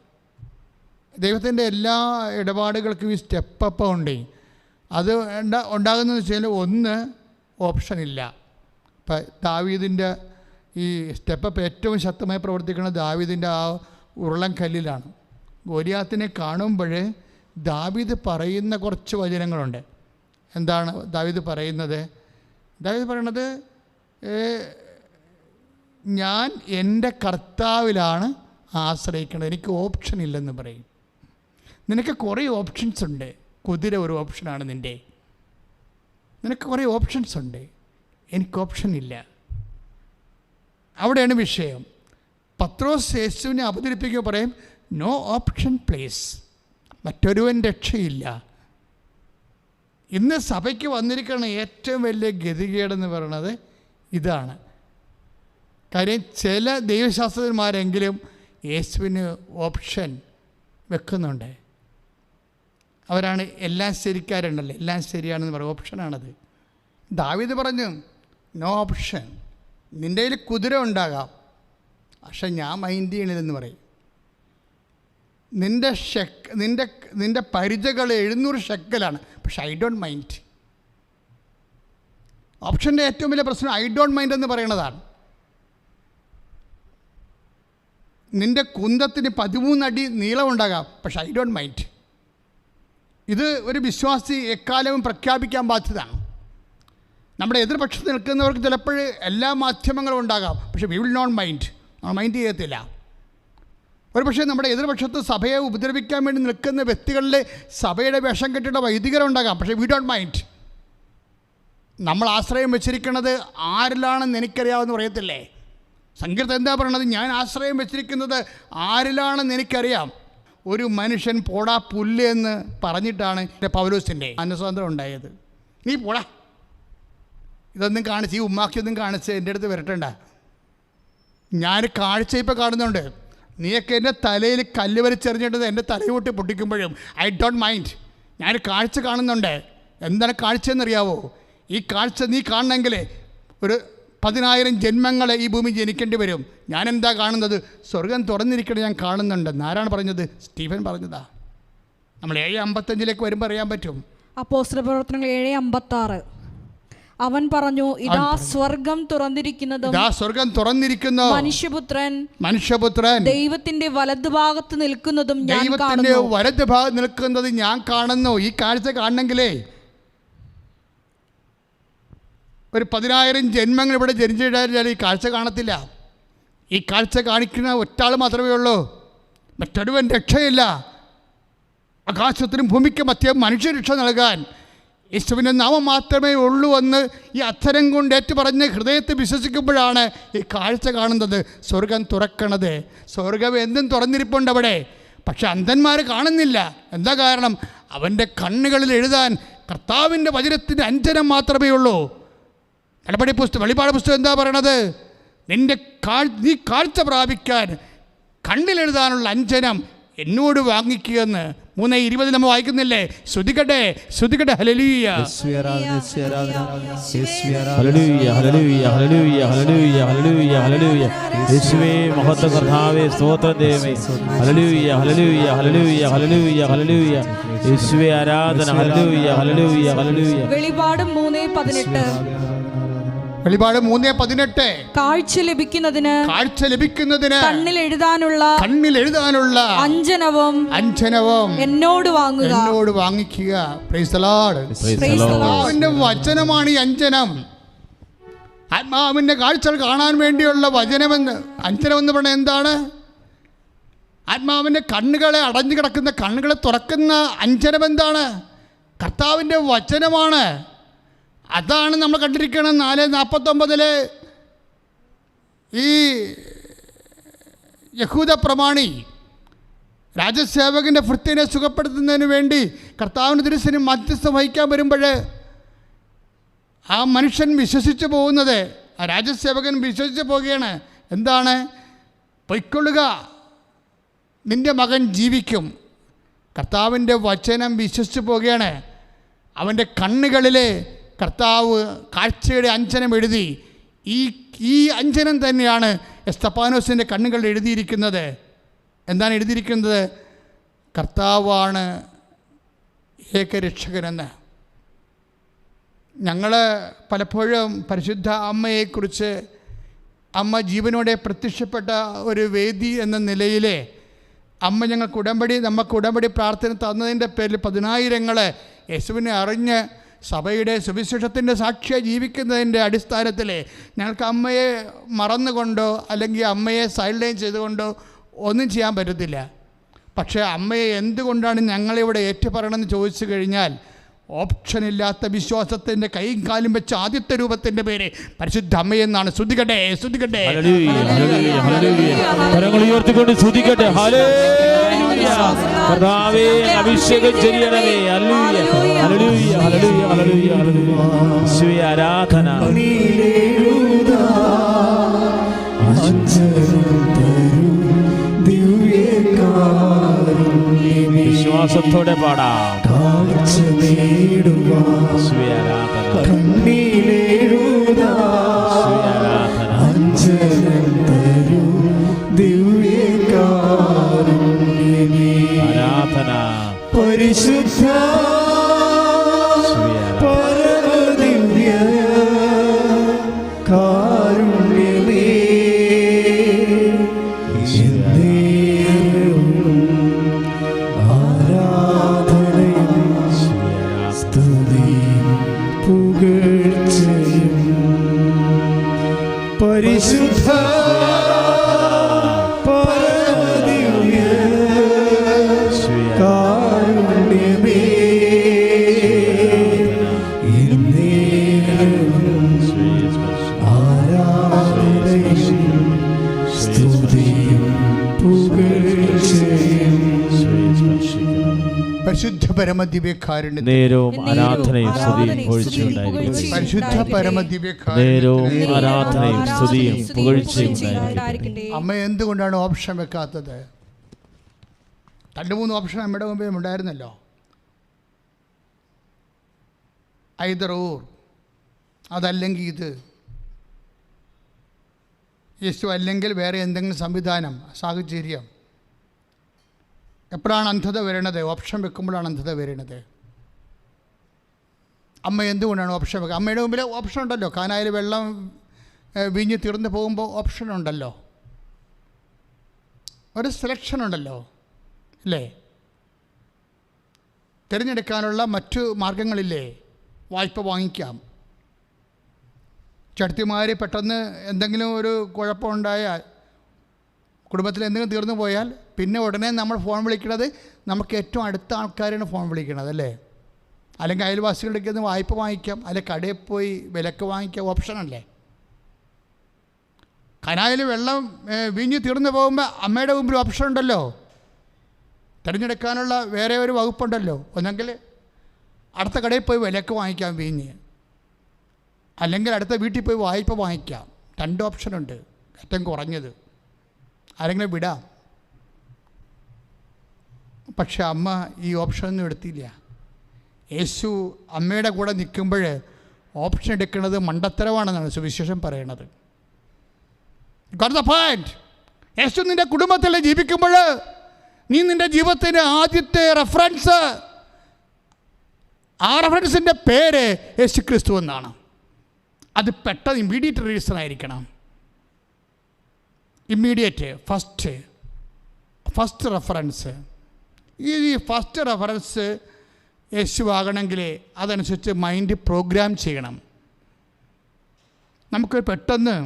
ദൈവത്തിൻ്റെ എല്ലാ ഇടപാടുകൾക്കും ഈ സ്റ്റെപ്പ് അപ്പ് ഉണ്ട്. അത് ഉണ്ടാകുന്നതെന്ന് വെച്ചാൽ ഒന്ന് ഓപ്ഷനില്ല. ഇപ്പം ദാവീദിൻ്റെ ഈ സ്റ്റെപ്പ് അപ്പ് ഏറ്റവും ശക്തമായി പ്രവർത്തിക്കുന്നത് ദാവീദിൻ്റെ ആ ഉരുളൻ കല്ലിലാണ്. ഗോലിയാത്തിനെ കാണുമ്പോൾ ദാവീദ് പറയുന്ന കുറച്ച് വചനങ്ങളുണ്ട്. എന്താണ് ദാവീദ് പറയുന്നത്? ഞാൻ എൻ്റെ കർത്താവിലാണ് ആശ്രയിക്കുന്നത്, എനിക്ക് ഓപ്ഷൻ ഇല്ലെന്ന് പറയും. നിനക്ക് കുറേ ഓപ്ഷൻസ് ഉണ്ട്. കുതിര ഒരു ഓപ്ഷനാണ് നിനക്ക് കുറേ ഓപ്ഷൻസ് ഉണ്ട്, എനിക്ക് ഓപ്ഷൻ ഇല്ല. അവിടെയാണ് വിഷയം. പത്രോസ് യേശുവിനെ അവതരിപ്പിക്കുക പറയും, നോ ഓപ്ഷൻ പ്ലേസ്, മറ്റൊരുവൻ രക്ഷയില്ല. ഇന്ന് സഭയ്ക്ക് വന്നിരിക്കുന്ന ഏറ്റവും വലിയ ഗതികേടെന്ന് പറയുന്നത് ഇതാണ്. കാര്യം ചില ദൈവശാസ്ത്രജ്ഞന്മാരെങ്കിലും യേശുവിന് ഓപ്ഷൻ വെക്കുന്നുണ്ട്. അവരാണ് എല്ലാം ശരിക്കാരുണ്ടല്ലോ, എല്ലാം ശരിയാണെന്ന് പറയും. ഓപ്ഷനാണത്. ദാവീദ് പറഞ്ഞു, നോ ഓപ്ഷൻ. നിൻ്റെ കയ്യിൽ കുതിര ഉണ്ടാകാം, പക്ഷെ ഞാൻ മൈൻഡ് ചെയ്യണില്ലെന്ന് പറയും. നിൻ്റെ പരിചകൾ 700 ഷെക്കലാണ്, പക്ഷെ ഐ ഡോണ്ട് മൈൻഡ്. ഓപ്ഷൻ്റെ ഏറ്റവും വലിയ പ്രശ്നം ഐ ഡോണ്ട് മൈൻഡ് എന്ന് പറയുന്നതാണ്. നിൻ്റെ കുന്തത്തിന് 13 അടി നീളമുണ്ടാകാം, പക്ഷെ ഐ ഡോണ്ട് മൈൻഡ്. ഇത് ഒരു വിശ്വാസി എക്കാലവും പ്രഖ്യാപിക്കാൻ ബാധ്യതയാണ്. നമ്മുടെ എതിർപക്ഷത്ത് നിൽക്കുന്നവർക്ക് ചിലപ്പോൾ എല്ലാ മാധ്യമങ്ങളും ഉണ്ടാകാം, പക്ഷെ വി വിൽ നോട്ട് മൈൻഡ്. നമ്മൾ മൈൻഡ് ചെയ്യത്തില്ല. ഒരു പക്ഷേ നമ്മുടെ എതിർപക്ഷത്ത് സഭയെ ഉപദ്രവിക്കാൻ വേണ്ടി നിൽക്കുന്ന വ്യക്തികളിൽ സഭയുടെ വേഷം കെട്ടിയുടെ വൈദികരുണ്ടാകാം, പക്ഷേ വി ഡോണ്ട് മൈൻഡ്. നമ്മൾ ആശ്രയം വെച്ചിരിക്കുന്നത് ആരിലാണെന്ന് എനിക്കറിയാമെന്ന് പറയത്തില്ലേ? സങ്കീർത്തനം എന്താ പറയണത്? ഞാൻ ആശ്രയം വെച്ചിരിക്കുന്നത് ആരിലാണെന്ന് എനിക്കറിയാം. ഒരു മനുഷ്യൻ പോടാ പുല്ല് എന്ന് പറഞ്ഞിട്ടാണ് പൗലോസിൻ്റെ അനുസ്വാതന്ത്ര്യം ഉണ്ടായത്. നീ പോടാ, ഇതൊന്നും കാണിച്ച്, ഈ ഉമ്മാക്കിയൊന്നും കാണിച്ച് എൻ്റെ അടുത്ത് വരട്ടണ്ട. ഞാൻ കാഴ്ച ഇപ്പോൾ കാണുന്നുണ്ട്. നീയൊക്കെ എൻ്റെ തലയിൽ കല്ല് വലിച്ചെറിഞ്ഞിട്ടത് എൻ്റെ തലയോട്ട് പൊട്ടിക്കുമ്പോഴും ഐ ഡോണ്ട് മൈൻഡ്. ഞാൻ കാഴ്ച കാണുന്നുണ്ട്. എന്താണ് കാഴ്ചയെന്നറിയാവോ? ഈ കാഴ്ച നീ കാണണമെങ്കിൽ ഒരു 10,000 ജന്മങ്ങൾ ഈ ഭൂമി ജനിക്കേണ്ടി വരും. ഞാനെന്താ കാണുന്നത്? സ്വർഗം തുറന്നിരിക്കണം ഞാൻ കാണുന്നുണ്ട്. ആരാണ് പറഞ്ഞത്? സ്റ്റീഫൻ പറഞ്ഞതാ. നമ്മൾ 7:55 വരുമ്പോൾ അറിയാൻ പറ്റും. അപ്പോസ്തലപ്രവർത്തനങ്ങൾ 7:56. അവൻ പറഞ്ഞു, ഇതാ സ്വർഗം തുറന്നിരിക്കുന്നതും മനുഷ്യപുത്രൻ ദൈവത്തിന്റെ വലതുഭാഗത്ത് നിൽക്കുന്നതും ഞാൻ കാണുന്നു. ഈ കാഴ്ച കാണണമെങ്കിലേ ഒരു 10,000 ജന്മങ്ങൾ ഇവിടെ ജനിച്ചിട്ടാൽ ഈ കാഴ്ച കാണത്തില്ല. ഈ കാഴ്ച കാണിക്കുന്ന ഒറ്റാൾ മാത്രമേ ഉള്ളൂ, മറ്റൊരുവൻ രക്ഷയില്ല. ആകാശത്തിനും ഭൂമിക്കും മധ്യം മനുഷ്യരക്ഷ നൽകാൻ യേശുവിൻ്റെ നാമം മാത്രമേ ഉള്ളൂ എന്ന് ഈ അധരം കൊണ്ട് ഏറ്റുപറഞ്ഞ് ഹൃദയത്തെ വിശ്വസിക്കുമ്പോഴാണ് ഈ കാഴ്ച കാണുന്നത്. സ്വർഗം തുറക്കണത്. സ്വർഗം എന്തും തുറന്നിരിപ്പുണ്ട് അവിടെ, പക്ഷെ അന്ധന്മാർ കാണുന്നില്ല. എന്താ കാരണം? അവൻ്റെ കണ്ണുകളിൽ എഴുതാൻ കർത്താവിൻ്റെ വചനത്തിൻ്റെ അഞ്ജനം മാത്രമേ ഉള്ളൂ. വെളിപാട് പുസ്തകം എന്താ പറയണത്? നീ കാഴ്ച പ്രാപിക്കാൻ കണ്ണിലെഴുതാനുള്ള അഞ്ജനം എന്നോട് വാങ്ങിക്കുകയെന്ന് 3:20 നമ്മൾ വായിക്കുന്നില്ലേ? ശ്രുതികട്ടെ ശ്രുതികട്ടെ. ഹല്ലേലൂയ ഹല്ലേലൂയ ഹല്ലേലൂയ ഹല്ലേലൂയ ഹല്ലേലൂയ ഹല്ലേലൂയ ഹല്ലേലൂയ. യേശുവേ മഹത്വം, കർത്താവേ സ്തോത്രം, ദൈവമേ ഹല്ലേലൂയ ഹല്ലേലൂയ ഹല്ലേലൂയ ഹല്ലേലൂയ ഹല്ലേലൂയ. യേശുവേ ആരാധന. ഹല്ലേലൂയ ഹല്ലേലൂയ ഹല്ലേലൂയ. വെളിപാട് 3:18. വെളിപാട് 3:18. കാഴ്ച ലഭിക്കുന്നതിന് കണ്ണിൽ എഴുതാനുള്ള അഞ്ജനവും എന്നോട് വാങ്ങിക്കുക. Praise the Lord. ആത്മാവിന്റെ വചനമാണ് ഈ അഞ്ജനം. ആത്മാവിന്റെ കാഴ്ചകൾ കാണാൻ വേണ്ടിയുള്ള വചനമെന്ന് അഞ്ജനമെന്ന് പറഞ്ഞാൽ എന്താണ്? ആത്മാവിന്റെ കണ്ണുകളെ അടഞ്ഞു കിടക്കുന്ന കണ്ണുകളെ തുറക്കുന്ന അഞ്ജനം എന്താണ്? കർത്താവിൻ്റെ വചനമാണ്. അതാണ് നമ്മൾ കണ്ടിരിക്കണം. 4:49 ഈ യഹൂദ പ്രമാണി രാജസേവകൻ്റെ ഭൃത്യനെ സുഖപ്പെടുത്തുന്നതിന് വേണ്ടി കർത്താവിൻ്റെ തിരുസന് മധ്യസ്ഥം വഹിക്കാൻ വരുമ്പോൾ ആ മനുഷ്യൻ വിശ്വസിച്ച് പോകുന്നത്, ആ രാജസേവകൻ വിശ്വസിച്ച് പോവുകയാണ്. എന്താണ്? പൊയ്ക്കൊള്ളുക, നിൻ്റെ മകൻ ജീവിക്കും. കർത്താവിൻ്റെ വചനം വിശ്വസിച്ച് പോവുകയാണ്. അവൻ്റെ കണ്ണുകളിൽ കർത്താവ് കാഴ്ചയുടെ അഞ്ജനം എഴുതി. ഈ അഞ്ജനം തന്നെയാണ് എസ്തപ്പാനോസിൻ്റെ കണ്ണുകളിൽ എഴുതിയിരിക്കുന്നത്. എന്താണ് എഴുതിയിരിക്കുന്നത്? കർത്താവാണ് ഏകരക്ഷകനെന്ന്. ഞങ്ങൾ പലപ്പോഴും പരിശുദ്ധ അമ്മയെക്കുറിച്ച്, അമ്മ ജീവനോടെ പ്രത്യക്ഷപ്പെട്ട ഒരു വേദി എന്ന നിലയിൽ അമ്മ നമുക്ക് ഉടമ്പടി പ്രാർത്ഥന തന്നതിൻ്റെ പേരിൽ 10,000 യേശുവിനെ അറിഞ്ഞ് സഭയുടെ സുവിശേഷത്തിൻ്റെ സാക്ഷിയായി ജീവിക്കുന്നതിൻ്റെ അടിസ്ഥാനത്തിൽ ഞങ്ങൾക്ക് അമ്മയെ മറന്നുകൊണ്ടോ അല്ലെങ്കിൽ അമ്മയെ സൈഡ്ലൈൻ ചെയ്തുകൊണ്ടോ ഒന്നും ചെയ്യാൻ പറ്റത്തില്ല. പക്ഷേ അമ്മയെ എന്തുകൊണ്ടാണ് ഞങ്ങളിവിടെ ഏറ്റുപറയണമെന്ന് ചോദിച്ചു കഴിഞ്ഞാൽ, ഓപ്ഷനില്ലാത്ത വിശ്വാസത്തിൻ്റെ കൈയും കാലും വെച്ച ആദ്യത്തെ രൂപത്തിൻ്റെ പേര് പരിശുദ്ധ അമ്മയെന്നാണ്. സ്തുതിക്കട്ടെ സ്തുതിക്കട്ടെ. കർത്താവേ അഭിഷേകം ചെയ്യണമേ. ഹല്ലേലൂയ ഹല്ലേലൂയ ഹല്ലേലൂയ ഹല്ലേലൂയ ഹല്ലേലൂയ. യേശുവേ ആരാധന. വിശ്വാസത്തോടെ പാടാം. യേശുവേ ആരാധന. പരിശുദ്ധ പരമദിവ്യ കാരുണ്യമേ, ആരാധനയും സ്തുതിയും പുകഴ്ചയും. പരിശുദ്ധ പരിശുദ്ധ പരമദിവ്യകാരുണ്യം, നേരവും ആരാധനയും സ്തുതിയും പുകഴ്ചയുണ്ടായിരിക്കട്ടെ. പരിശുദ്ധ നേരവും ആരാധനയും സ്തുതിയും പുകഴ്ചയും ഉണ്ടായിരിക്കട്ടെ. അമ്മ എന്തുകൊണ്ടാണ് ഓപ്ഷൻ വെക്കാത്തത്? 2-3 ഓപ്ഷൻ നമ്മുടെ മുമ്പേ ഉണ്ടായിരുന്നല്ലോ. ഐദർ ഓർ, അതല്ലെങ്കിൽ ഇത്. യേശു അല്ലെങ്കിൽ വേറെ എന്തെങ്കിലും സംവിധാനം, സാഹചര്യം. എപ്പോഴാണ് അന്ധത വരണത്? ഓപ്ഷൻ വെക്കുമ്പോഴാണ് അന്ധത വരണത്. അമ്മ എന്തുകൊണ്ടാണ് ഓപ്ഷൻ വെക്കുക? അമ്മയുടെ മുമ്പിൽ ഓപ്ഷൻ ഉണ്ടല്ലോ. കാനായിൽ വെള്ളം വീഞ്ഞ് തീർന്നു പോകുമ്പോൾ ഓപ്ഷൻ ഉണ്ടല്ലോ, ഒരു സെലക്ഷൻ ഉണ്ടല്ലോ അല്ലേ? തിരഞ്ഞെടുക്കാനുള്ള മറ്റു മാർഗങ്ങളില്ലേ? വായ്പ വാങ്ങിക്കാം. ചടുത്തിമാർ പെട്ടെന്ന് എന്തെങ്കിലും ഒരു കുഴപ്പമുണ്ടായാൽ, കുടുംബത്തിൽ എന്തെങ്കിലും തീർന്നു പോയാൽ പിന്നെ ഉടനെ നമ്മൾ ഫോൺ വിളിക്കുന്നത് നമുക്ക് ഏറ്റവും അടുത്ത ആൾക്കാരാണ് ഫോൺ വിളിക്കുന്നത് അല്ലേ? അല്ലെങ്കിൽ അയൽവാസികളുടെ നിന്ന് വായ്പ വാങ്ങിക്കാം, അല്ലെങ്കിൽ കടയിൽ പോയി വിലക്ക് വാങ്ങിക്കാം, ഓപ്ഷനല്ലേ? കനായിൽ വെള്ളം വീഞ്ഞ് തീർന്നു പോകുമ്പോൾ അമ്മയുടെ മുമ്പിൽ ഓപ്ഷൻ ഉണ്ടല്ലോ, തിരഞ്ഞെടുക്കാനുള്ള വേറെ ഒരു വകുപ്പുണ്ടല്ലോ. ഒന്നെങ്കിൽ അടുത്ത കടയിൽ പോയി വിലക്ക് വാങ്ങിക്കാം വീഞ്ഞ്, അല്ലെങ്കിൽ അടുത്ത വീട്ടിൽ പോയി വായ്പ വാങ്ങിക്കാം. 2 ഓപ്ഷനുണ്ട്, ഏറ്റവും കുറഞ്ഞത്. ആരെങ്കിലും വിടാം. പക്ഷെ അമ്മ ഈ ഓപ്ഷനൊന്നും എടുത്തില്ല. യേശു അമ്മയുടെ കൂടെ നിൽക്കുമ്പോൾ ഓപ്ഷൻ എടുക്കുന്നത് മണ്ടത്തരമാണെന്നാണ് സുവിശേഷം പറയണത്. Got the point. യേശു നിൻ്റെ കുടുംബത്തിൽ ജീവിക്കുമ്പോൾ നീ നിൻ്റെ ജീവിതത്തിൻ്റെ ആദ്യത്തെ റെഫറൻസ്, ആ റെഫറൻസിൻ്റെ പേര് യേശു ക്രിസ്തു എന്നാണ്. അത് പെട്ടെന്ന് ഇമ്മീഡിയറ്റ് റീസൺ ആയിരിക്കണം. Immediate first reference. ഈ ഫസ്റ്റ് റെഫറൻസ് യേശു ആകണമെങ്കിൽ അതനുസരിച്ച് മൈൻഡ് പ്രോഗ്രാം ചെയ്യണം. നമുക്ക് പെട്ടെന്ന്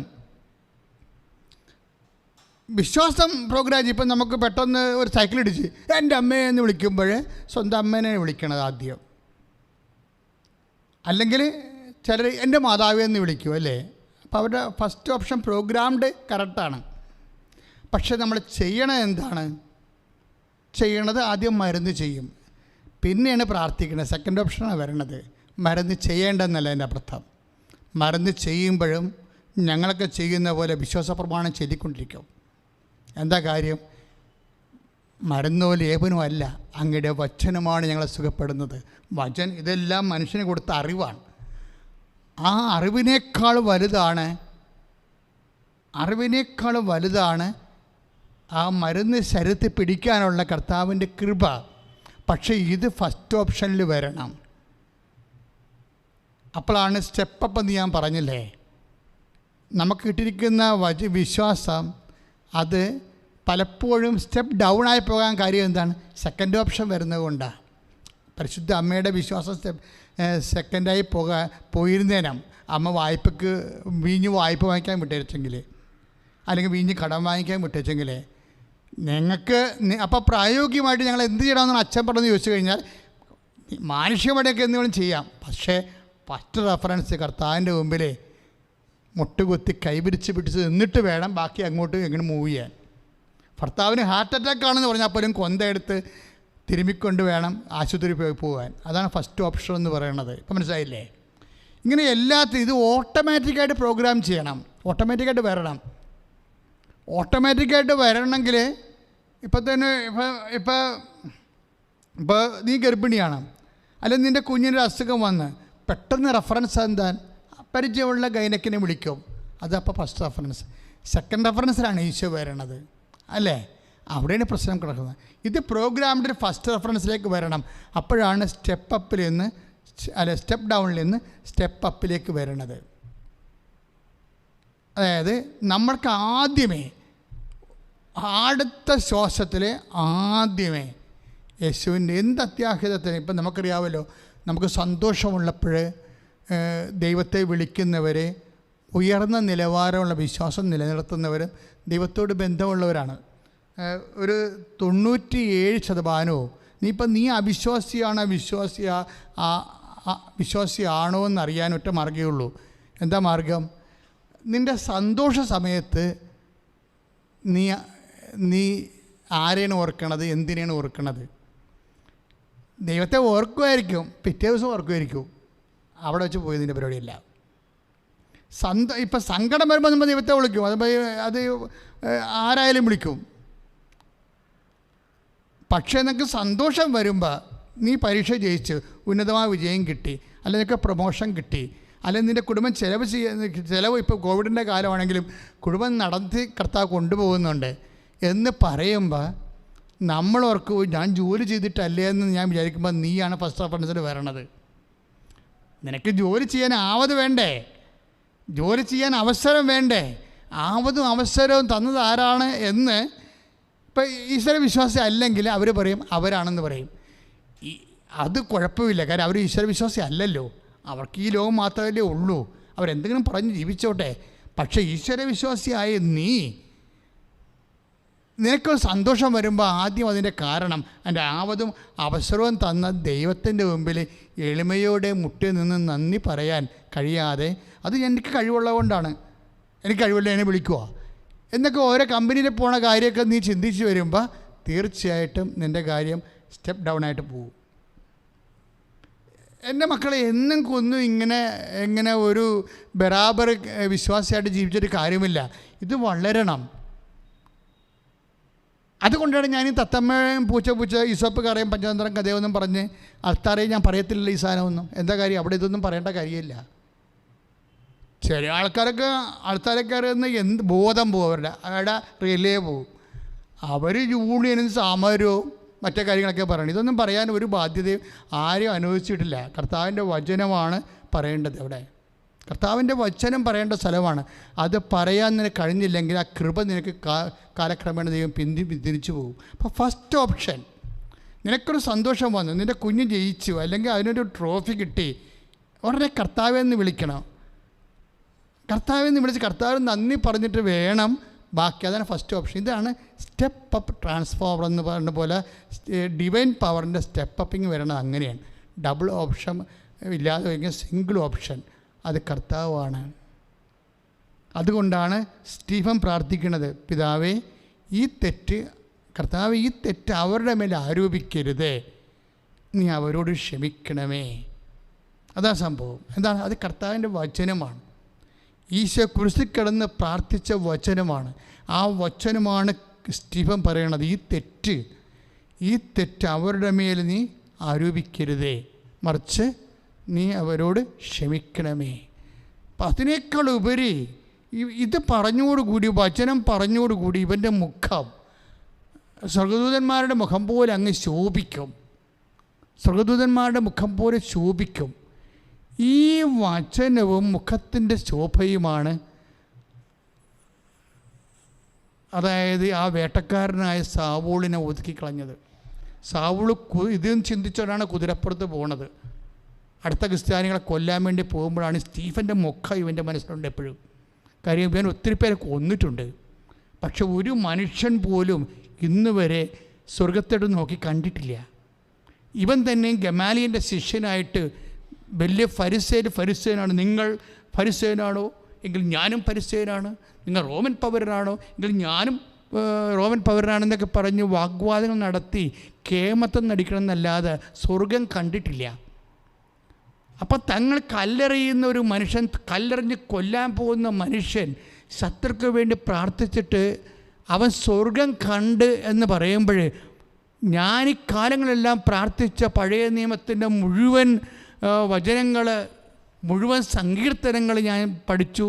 വിശ്വാസം പ്രോഗ്രാം ചെയ്യും. ഇപ്പം നമുക്ക് പെട്ടെന്ന് ഒരു സൈക്കിൾ ഇടിച്ച് എൻ്റെ അമ്മയെ എന്ന് വിളിക്കുമ്പോൾ സ്വന്തം അമ്മേനെ വിളിക്കണത് ആദ്യം, അല്ലെങ്കിൽ ചിലർ എൻ്റെ മാതാവേ എന്ന് വിളിക്കും അല്ലേ? അപ്പോൾ അവരുടെ ഫസ്റ്റ് ഓപ്ഷൻ പ്രോഗ്രാംഡ് കറക്റ്റാണ്. പക്ഷെ നമ്മൾ ചെയ്യണത് എന്താണ്? ചെയ്യണത് ആദ്യം മരുന്ന് ചെയ്യും, പിന്നെയാണ് പ്രാർത്ഥിക്കുന്നത്. സെക്കൻഡ് ഓപ്ഷനാണ് വരണത്. മരുന്ന് ചെയ്യേണ്ടെന്നല്ല എൻ്റെ അർത്ഥം. മരുന്ന് ചെയ്യുമ്പോഴും ഞങ്ങളൊക്കെ ചെയ്യുന്ന പോലെ വിശ്വാസ പ്രമാണം ചൊല്ലിക്കൊണ്ടിരിക്കും. എന്താ കാര്യം? മരുന്നോ ലേപനോ അല്ല, അങ്ങയുടെ വചനമാണ് ഞങ്ങളെ സുഖപ്പെടുന്നത്. ഇതെല്ലാം മനുഷ്യന് കൊടുത്ത അറിവാണ്. ആ അറിവിനേക്കാൾ വലുതാണ് ആ മരുന്ന് ശരീരത്തിൽ പിടിക്കാനുള്ള കർത്താവിൻ്റെ കൃപ. പക്ഷേ ഇത് ഫസ്റ്റ് ഓപ്ഷനിൽ വരണം. അപ്പോഴാണ് സ്റ്റെപ്പ് എന്ന് ഞാൻ പറഞ്ഞില്ലേ. നമുക്ക് കിട്ടിയിരിക്കുന്ന വിശ്വാസം അത് പലപ്പോഴും സ്റ്റെപ്പ് ഡൗൺ ആയി പോകാൻ കാര്യം എന്താണ്? സെക്കൻഡ് ഓപ്ഷൻ വരുന്നത് കൊണ്ടാണ്. പരിശുദ്ധ അമ്മയുടെ വിശ്വാസം സെക്കൻഡായി പോയിരുന്നേനം അമ്മ വീഞ്ഞ് വായ്പ വാങ്ങിക്കാൻ വിട്ടേച്ചെങ്കിൽ, അല്ലെങ്കിൽ വീഞ്ഞ് കടം വാങ്ങിക്കാൻ വിട്ടേച്ചെങ്കിൽ ഞങ്ങൾക്ക് അപ്പോൾ പ്രായോഗികമായിട്ട് ഞങ്ങൾ എന്ത് ചെയ്യണമെന്നാണ് അച്ഛൻ പറഞ്ഞെന്ന് ചോദിച്ചു കഴിഞ്ഞാൽ മാനുഷികമായിട്ടൊക്കെ എന്തെങ്കിലും ചെയ്യാം. പക്ഷേ ഫസ്റ്റ് റെഫറൻസ് കർത്താവിൻ്റെ മുമ്പിൽ മുട്ടുകുത്തി കൈപിടിച്ച് പിടിച്ച് നിന്നിട്ട് വേണം ബാക്കി അങ്ങോട്ട് എങ്ങനെ മൂവ് ചെയ്യാൻ. ഭർത്താവിന് ഹാർട്ട് അറ്റാക്ക് ആണെന്ന് പറഞ്ഞാൽ പോലും കൊന്തയെടുത്ത് തിരുമ്മിക്കൊണ്ട് വേണം ആശുപത്രിയിൽ പോകാൻ. അതാണ് ഫസ്റ്റ് ഓപ്ഷൻ എന്ന് പറയുന്നത്. ഇപ്പം മനസ്സിലായില്ലേ? ഇങ്ങനെ എല്ലാത്തിനും ഇത് ഓട്ടോമാറ്റിക്കായിട്ട് പ്രോഗ്രാം ചെയ്യണം, ഓട്ടോമാറ്റിക്കായിട്ട് വരണമെങ്കിൽ ഇപ്പം തന്നെ ഇപ്പോൾ നീ ഗർഭിണിയാണ്, അല്ലെങ്കിൽ നിൻ്റെ കുഞ്ഞിൻ്റെ അസുഖം വന്ന് പെട്ടെന്ന് റെഫറൻസ് എന്താ? പരിചയമുള്ള ഗൈനക്കിനെ വിളിക്കും. അതപ്പോൾ ഫസ്റ്റ് റെഫറൻസ്. സെക്കൻഡ് റെഫറൻസിലാണ് ഈശോ വരണത് അല്ലേ? അവിടെയാണ് പ്രശ്നം കിടക്കുന്നത്. ഇത് പ്രോഗ്രാമിൻ്റെ ഫസ്റ്റ് റെഫറൻസിലേക്ക് വരണം. അപ്പോഴാണ് സ്റ്റെപ്പ് ഡൗണിൽ നിന്ന് സ്റ്റെപ്പ് അപ്പിലേക്ക് വരണത്. അതായത് നമ്മൾക്ക് അടുത്ത ശ്വാസത്തിൽ യേശുവിൻ്റെ എന്ത് അത്യാഹിതത്തിന്, ഇപ്പം നമുക്കറിയാമല്ലോ, നമുക്ക് സന്തോഷമുള്ളപ്പോൾ ദൈവത്തെ വിളിക്കുന്നവരെ, ഉയർന്ന നിലവാരമുള്ള വിശ്വാസം നിലനിർത്തുന്നവർ ദൈവത്തോട് ബന്ധമുള്ളവരാണ്. ഒരു 97% നീ വിശ്വാസിയാണോ എന്നറിയാൻ ഒറ്റ മാർഗ്ഗമേ ഉള്ളൂ. എന്താ മാർഗം? നിൻ്റെ സന്തോഷ സമയത്ത് നീ ആരെയാണ് ഓർക്കണത്? എന്തിനാണ് ഓർക്കണത്? ദൈവത്തെ ഓർക്കുമായിരിക്കും, പിറ്റേ ദിവസം ഓർക്കുമായിരിക്കും. അവിടെ വെച്ച് പോയി നിൻ്റെ പരിപാടിയില്ല. ഇപ്പം സങ്കടം വരുമ്പോൾ നമ്മൾ ദൈവത്തെ വിളിക്കും, അത് ആരായാലും വിളിക്കും. പക്ഷേ നിനക്ക് സന്തോഷം വരുമ്പോൾ നീ പരീക്ഷ ജയിച്ച് ഉന്നതമായ വിജയം കിട്ടി, അല്ലെങ്കിൽ നിനക്ക് പ്രൊമോഷൻ കിട്ടി, അല്ലെങ്കിൽ നിൻ്റെ കുടുംബം ചിലവ് ഇപ്പോൾ കോവിഡിൻ്റെ കാലമാണെങ്കിലും കുടുംബം നടത്തി കർത്താവ് കൊണ്ടുപോകുന്നുണ്ട് എന്ന് പറയുമ്പോൾ നമ്മൾ ഓർക്കും, ഞാൻ ജോലി ചെയ്തിട്ടല്ലേ എന്ന് ഞാൻ വിചാരിക്കുമ്പോൾ നീയാണ് ഫസ്റ്റ് റെഫറൻസിൽ വരണത്. നിനക്ക് ജോലി ചെയ്യാൻ ആവത് വേണ്ടേ, ജോലി ചെയ്യാൻ അവസരം വേണ്ടേ? ആവതും അവസരവും തന്നത് ആരാണ് എന്ന് ഇപ്പം ഈശ്വര വിശ്വാസി അല്ലെങ്കിൽ അവർ പറയും അവരാണെന്ന് പറയും. അത് കുഴപ്പമില്ല, കാരണം അവർ ഈശ്വര വിശ്വാസി അല്ലല്ലോ, അവർക്ക് ഈ ലോകം മാത്രമല്ലേ ഉള്ളൂ, അവരെന്തെങ്കിലും പറഞ്ഞ് ജീവിച്ചോട്ടെ. പക്ഷേ ഈശ്വര വിശ്വാസിയായ നിനക്കൊരു സന്തോഷം വരുമ്പോൾ ആദ്യം അതിൻ്റെ കാരണം എൻ്റെ ആവതും അവസരവും തന്ന ദൈവത്തിൻ്റെ മുമ്പിൽ എളിമയോടെ മുട്ടി നിന്ന് നന്ദി പറയാൻ കഴിയാതെ, അത് എനിക്ക് കഴിവുള്ളതുകൊണ്ടാണ്, എനിക്ക് കഴിവുള്ള എന്നെ വിളിക്കുക എന്നൊക്കെ ഓരോ കമ്പനിയിൽ പോണ കാര്യമൊക്കെ നീ ചിന്തിച്ച് വരുമ്പോൾ തീർച്ചയായിട്ടും നിൻ്റെ കാര്യം സ്റ്റെപ്പ് ഡൗൺ ആയിട്ട് പോകും. എൻ്റെ മക്കളെ എന്നും കൊന്നും ഇങ്ങനെ ഒരു ബറാബർ വിശ്വാസിയായിട്ട് ജീവിച്ചൊരു കാര്യമില്ല. ഇത് വളരണം. അതുകൊണ്ടാണ് ഞാൻ ഈ തത്തമ്മയും പൂച്ച ഈസോപ്പ് കറയും പഞ്ചതന്ത്രം കഥയൊന്നും പറഞ്ഞ് അൽത്താറയും ഞാൻ പറയത്തില്ല ഈ സാധനമൊന്നും. എന്താ കാര്യം? അവിടെ ഇതൊന്നും പറയേണ്ട കാര്യമില്ല. ചില ആൾക്കാരൊക്കെ അറിയുന്ന എന്ത് ബോധം പോകും, അവരുടെ റിലേ പോകും. അവർ യൂണിയനും സമരവും മറ്റേ കാര്യങ്ങളൊക്കെ പറയണം. ഇതൊന്നും പറയാൻ ഒരു ബാധ്യതയും ആരും അനുവദിച്ചിട്ടില്ല. കർത്താവിൻ്റെ വചനമാണ് പറയേണ്ടത്. അവിടെ കർത്താവിൻ്റെ വചനം പറയേണ്ട സ്ഥലമാണ്. അത് പറയാൻ നിനക്ക് കഴിഞ്ഞില്ലെങ്കിൽ ആ കൃപ നിനക്ക് കാലക്രമേണ ദൈവം തിരിച്ചു പോകും. അപ്പോൾ ഫസ്റ്റ് ഓപ്ഷൻ, നിനക്കൊരു സന്തോഷം വന്നു, നിൻ്റെ കുഞ്ഞ് ജയിച്ചു, അല്ലെങ്കിൽ അതിനൊരു ട്രോഫി കിട്ടി, ഉടനെ കർത്താവെന്ന് വിളിക്കണം. കർത്താവെന്ന് വിളിച്ച് കർത്താവ് നന്ദി പറഞ്ഞിട്ട് വേണം ബാക്കി. അതാണ് ഫസ്റ്റ് ഓപ്ഷൻ. ഇതാണ് സ്റ്റെപ്പ് അപ്പ് ട്രാൻസ്ഫോമർ എന്ന് പറയുന്ന പോലെ ഡിവൈൻ പവറിൻ്റെ സ്റ്റെപ്പ് അപ്പിങ് വരണം. അങ്ങനെയാണ്. ഡബിൾ ഓപ്ഷൻ ഇല്ലാതെ വയ്ക്കുന്ന സിംഗിൾ ഓപ്ഷൻ, അത് കർത്താവാണ്. അതുകൊണ്ടാണ് സ്റ്റീഫൻ പ്രാർത്ഥിക്കുന്നത്, പിതാവേ കർത്താവ് ഈ തെറ്റ് അവരുടെ മേൽ ആരോപിക്കരുത്, നീ അവരോട് ക്ഷമിക്കണമേ. അതാണ് സംഭവം. എന്താണ്? അത് കർത്താവിൻ്റെ വചനമാണ്. ഈശോ കുരിശിൽ കിടന്ന് പ്രാർത്ഥിച്ച വചനമാണ്. ആ വചനമാണ് സ്റ്റീഫൻ പറയണത്, ഈ തെറ്റ് അവരുടെ മേൽ നീ ആരോപിക്കരുതേ, മറിച്ച് നീ അവരോട് ക്ഷമിക്കണമേ. അപ്പം അതിനേക്കാൾ ഉപരി ഇത് പറഞ്ഞോടുകൂടി, വചനം പറഞ്ഞോടുകൂടി ഇവൻ്റെ മുഖം സ്വർഗദൂതന്മാരുടെ മുഖം പോലെ അങ്ങ് ശോഭിക്കും. സ്വർഗദൂതന്മാരുടെ മുഖം പോലെ ശോഭിക്കും. ഈ വചനവും മുഖത്തിൻ്റെ ശോഭയുമാണ്, അതായത് ആ വേട്ടക്കാരനായ സാവൂളിനെ ഒതുക്കിക്കളഞ്ഞത്. സാവൂള് ഇതും ചിന്തിച്ചോടാണ് കുതിരപ്പുറത്ത് പോണത്. അടുത്ത ക്രിസ്ത്യാനികളെ കൊല്ലാൻ വേണ്ടി പോകുമ്പോഴാണ് സ്റ്റീഫൻ്റെ മുഖം ഇവൻ്റെ മനസ്സിലുണ്ട് എപ്പോഴും. കാര്യം ഇവൻ ഒത്തിരി പേരെ കൊന്നിട്ടുണ്ട്. പക്ഷെ ഒരു മനുഷ്യൻ പോലും ഇന്ന് വരെ സ്വർഗത്തോട് നോക്കി കണ്ടിട്ടില്ല. ഇവൻ തന്നെ ഗമാലിയൻ്റെ ശിഷ്യനായിട്ട് വലിയ ഫരിസേനാണ്. നിങ്ങൾ ഫരിസേനാണോ എങ്കിൽ ഞാനും ഫരിസേനാണ്, നിങ്ങൾ റോമൻ പൗരനാണോ എങ്കിൽ ഞാനും റോമൻ പൗരനാണെന്നൊക്കെ പറഞ്ഞ് വാഗ്വാദങ്ങൾ നടത്തി കേമത്തം നടിക്കണമെന്നല്ലാതെ സ്വർഗം കണ്ടിട്ടില്ല. അപ്പം തങ്ങൾ കല്ലെറിയുന്ന ഒരു മനുഷ്യൻ, കല്ലെറിഞ്ഞ് കൊല്ലാൻ പോകുന്ന മനുഷ്യൻ ശത്രുക്ക് വേണ്ടി പ്രാർത്ഥിച്ചിട്ട് അവൻ സ്വർഗം കണ്ട് എന്ന് പറയുമ്പോൾ, ഞാൻ ഈ കാലങ്ങളെല്ലാം പ്രാർത്ഥിച്ച പഴയ നിയമത്തിൻ്റെ മുഴുവൻ വചനങ്ങൾ, മുഴുവൻ സങ്കീർത്തനങ്ങൾ ഞാൻ പഠിച്ചു,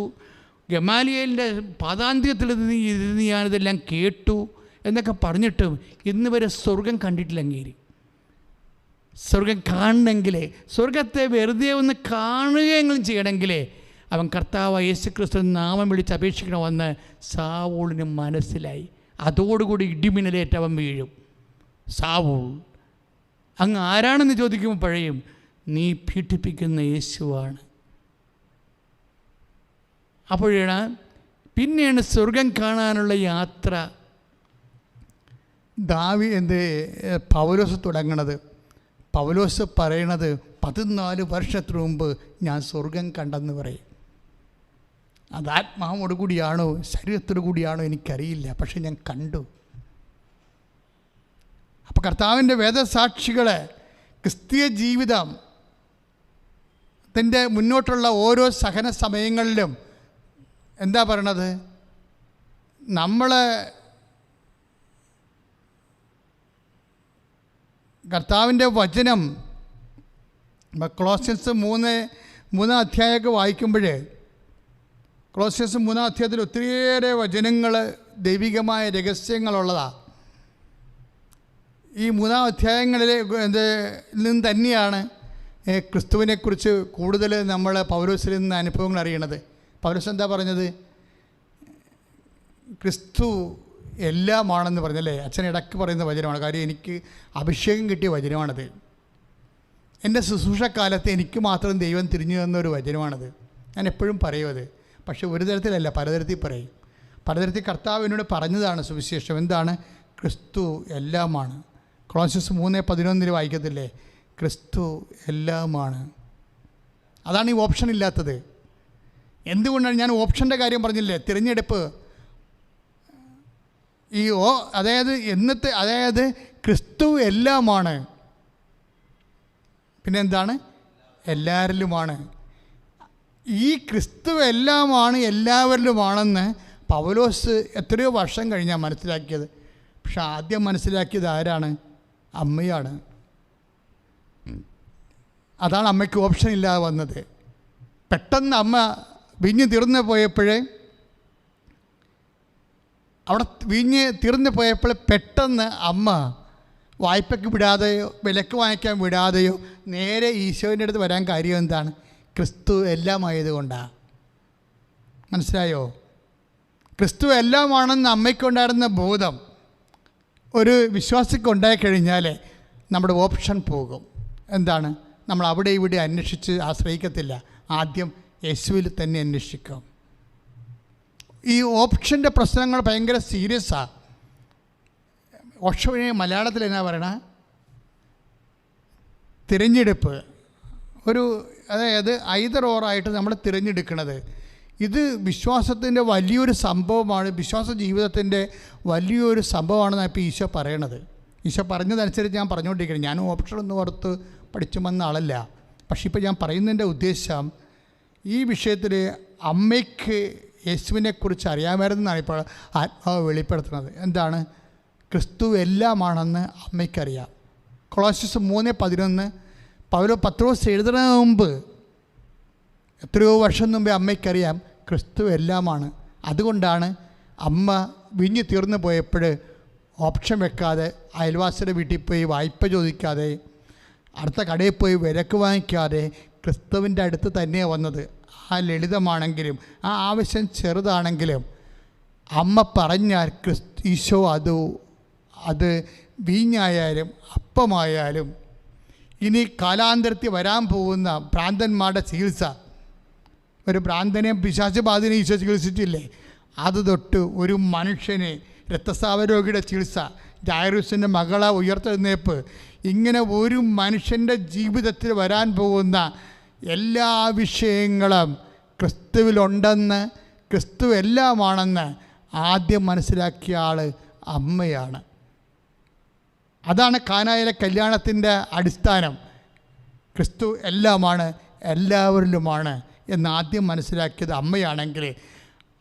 ഗമാലിയേലിൻ്റെ പാദാന്ത്യത്തിൽ ഇരുന്ന് ഞാനിതെല്ലാം കേട്ടു എന്നൊക്കെ പറഞ്ഞിട്ടും ഇന്ന് വരെ സ്വർഗം കണ്ടിട്ടില്ല. അങ്ങേരി സ്വർഗം കാണണമെങ്കിലേ, സ്വർഗത്തെ വെറുതെ ഒന്ന് കാണുകയെങ്കിലും ചെയ്യണമെങ്കിലേ അവൻ കർത്താവ് യേശുക്രിസ്തു നാമം വിളിച്ച് അപേക്ഷിക്കണമെന്ന് സാവൂളിന് മനസ്സിലായി. അതോടുകൂടി ഇടിമിന്നലേറ്റ് അവൻ വീഴും. സാവൂൾ അങ്ങ് ആരാണെന്ന് ചോദിക്കുമ്പോൾ പഴയും, നീ പീഡിപ്പിക്കുന്ന യേശുവാണ്. അപ്പോഴാണ് പിന്നെയാണ് സ്വർഗം കാണാനുള്ള യാത്ര പൗലോസ് തുടങ്ങണത്. പൗലോസ് പറയണത് 14 വർഷത്തിന് മുമ്പ് ഞാൻ സ്വർഗം കണ്ടെന്ന് പറയും. അത് ആത്മാവോട് കൂടിയാണോ ശരീരത്തോടു കൂടിയാണോ എനിക്കറിയില്ല, പക്ഷെ ഞാൻ കണ്ടു. അപ്പോൾ കർത്താവിൻ്റെ വേദസാക്ഷികളെ ക്രിസ്തീയ ജീവിതത്തിൻ്റെ മുന്നോട്ടുള്ള ഓരോ സഹന സമയങ്ങളിലും എന്താ പറയണത്? നമ്മൾ കർത്താവിൻ്റെ വചനം കൊളോസ്യൻസ് 3 അധ്യായമൊക്കെ വായിക്കുമ്പോൾ, കൊളോസ്യൻസ് 3 അധ്യായത്തിൽ ഒത്തിരിയേറെ വചനങ്ങൾ, ദൈവികമായ രഹസ്യങ്ങളുള്ളതാണ്. ഈ 3 അധ്യായങ്ങളിൽ നിന്ന് തന്നെയാണ് ക്രിസ്തുവിനെക്കുറിച്ച് കൂടുതൽ നമ്മൾ പൗലോസിൽ നിന്ന് അനുഭവങ്ങൾ അറിയണത്. പൗലോസ് എന്താ പറഞ്ഞത്? ക്രിസ്തു എല്ലാമാണെന്ന് പറഞ്ഞല്ലേ. അച്ഛൻ ഇടയ്ക്ക് പറയുന്ന വചനമാണ്. കാര്യം എനിക്ക് അഭിഷേകം കിട്ടിയ വചനമാണത്. എൻ്റെ ശുശ്രൂഷക്കാലത്ത് എനിക്ക് മാത്രം ദൈവം തിരിഞ്ഞു തന്നൊരു വചനമാണത്. ഞാൻ എപ്പോഴും പറയും അത്. പക്ഷേ ഒരു തരത്തിലല്ല, പലതരത്തിൽ പറയും. പലതരത്തിൽ കർത്താവ് എന്നോട് പറഞ്ഞതാണ് സുവിശേഷം. എന്താണ്? ക്രിസ്തു എല്ലാമാണ്. കൊളോസ്യസ് 3:11 വായിക്കത്തില്ലേ? ക്രിസ്തു എല്ലാമാണ്. അതാണ് ഈ ഓപ്ഷൻ ഇല്ലാത്തത്. എന്തുകൊണ്ടാണ് ഞാൻ ഓപ്ഷൻ്റെ കാര്യം പറഞ്ഞില്ലേ? തിരഞ്ഞെടുപ്പ്. അതായത് ക്രിസ്തു എല്ലാമാണ്. പിന്നെ എന്താണ്? എല്ലാവരിലുമാണ്. ഈ ക്രിസ്തു എല്ലാമാണ്, എല്ലാവരിലുമാണെന്ന് പൗലോസ് എത്രയോ വർഷം കഴിഞ്ഞാൽ മനസ്സിലാക്കിയത്. പക്ഷെ ആദ്യം മനസ്സിലാക്കിയത് ആരാണ്? അമ്മയാണ്. അതാണ് അമ്മയ്ക്ക് ഓപ്ഷൻ ഇല്ലാതെ വന്നത്. പെട്ടെന്ന് അമ്മ വീഞ്ഞ് തീർന്നു പോയപ്പോഴേ, അവിടെ വീഞ്ഞ് തീർന്നു പോയപ്പോൾ പെട്ടെന്ന് അമ്മ വായ്പയ്ക്ക് വിടാതെയോ വിലക്ക് വാങ്ങിക്കാൻ വിടാതെയോ നേരെ ഈശോൻ്റെ അടുത്ത് വരാൻ കാര്യം എന്താണ്? ക്രിസ്തു എല്ലാമായതുകൊണ്ടാണ്. മനസ്സിലായോ? ക്രിസ്തു എല്ലാമാണെന്ന് അമ്മയ്ക്കുണ്ടായിരുന്ന ബോധം ഒരു വിശ്വാസിക്ക് ഉണ്ടായിക്കഴിഞ്ഞാൽ നമ്മുടെ ഓപ്ഷൻ പോകും. എന്താണ്? നമ്മൾ അവിടെ ഇവിടെ അന്വേഷിച്ച് ആശ്രയിക്കത്തില്ല. ആദ്യം യേശുവിൽ തന്നെ അന്വേഷിക്കും. ഈ ഓപ്ഷൻ്റെ പ്രശ്നങ്ങൾ ഭയങ്കര സീരിയസാണ്. ഓപ്ഷനെ മലയാളത്തിൽ എന്നാ പറയണ? തിരഞ്ഞെടുപ്പ്. അതായത് ഐദർ ഓറായിട്ട് നമ്മൾ തിരഞ്ഞെടുക്കുന്നത്. ഇത് വിശ്വാസത്തിൻ്റെ വലിയൊരു സംഭവമാണ്. വിശ്വാസ ജീവിതത്തിൻ്റെ വലിയൊരു സംഭവമാണെന്നാണ് ഇപ്പോൾ ഈശോ പറയണത്. ഈശോ പറഞ്ഞതനുസരിച്ച് ഞാൻ പറഞ്ഞുകൊണ്ടിരിക്കുന്നത്. ഞാൻ ഓപ്ഷനൊന്നും ഓർത്ത് പഠിച്ചു വന്ന ആളല്ല. പക്ഷേ ഇപ്പോൾ ഞാൻ പറയുന്നതിൻ്റെ ഉദ്ദേശം ഈ വിഷയത്തിൽ അമ്മയ്ക്ക് യേശുവിനെക്കുറിച്ച് അറിയാമായിരുന്നാണ് ഇപ്പോൾ ആത്മാവ് വെളിപ്പെടുത്തുന്നത്. എന്താണ്? ക്രിസ്തു എല്ലാമാണെന്ന് അമ്മയ്ക്കറിയാം. കൊളോസ്യസ് 3:11 പത്രോസ് എഴുതുന്നതിന് മുമ്പ് എത്രയോ വർഷം മുമ്പേ അമ്മയ്ക്കറിയാം ക്രിസ്തു എല്ലാമാണ്. അതുകൊണ്ടാണ് അമ്മ വീഞ്ഞ് തീർന്നു പോയപ്പോൾ ഓപ്ഷൻ വെക്കാതെ, അയൽവാസിയുടെ വീട്ടിൽ പോയി വായ്പ ചോദിക്കാതെ, അടുത്ത കടയിൽ പോയി വിലക്ക് വാങ്ങിക്കാതെ ക്രിസ്തുവിൻ്റെ അടുത്ത് തന്നെയാണ് വന്നത്. ആ ലളിതമാണെങ്കിലും ആ ആവശ്യം ചെറുതാണെങ്കിലും അമ്മ പറഞ്ഞാൽ ഈശോ അത് വീഞ്ഞായാലും അപ്പമായാലും ഇനി കാലാന്തരത്തിൽ വരാൻ പോകുന്ന ഭ്രാന്തന്മാരുടെ ചികിത്സ, ഒരു ഭ്രാന്തനെ പിശാചബാധനെ ഈശോ ചികിത്സിച്ചില്ലേ, അത് തൊട്ട് ഒരു മനുഷ്യനെ രക്തസ്രാവ രോഗിയുടെ ചികിത്സ, ജായറൂസിൻ്റെ മകളെ ഉയർത്തെഴുന്നേൽപ്പ്, ഇങ്ങനെ ഒരു മനുഷ്യൻ്റെ ജീവിതത്തിൽ വരാൻ പോകുന്ന എല്ലാ വിഷയങ്ങളും ക്രിസ്തുവിലുണ്ടെന്ന്, ക്രിസ്തു എല്ലാമാണെന്ന് ആദ്യം മനസ്സിലാക്കിയ ആൾ അമ്മയാണ്. അതാണ് കാനായിലെ കല്യാണത്തിൻ്റെ അടിസ്ഥാനം. ക്രിസ്തു എല്ലാമാണ്, എല്ലാവരിലുമാണ് എന്ന് ആദ്യം മനസ്സിലാക്കിയത് അമ്മയാണെങ്കിൽ,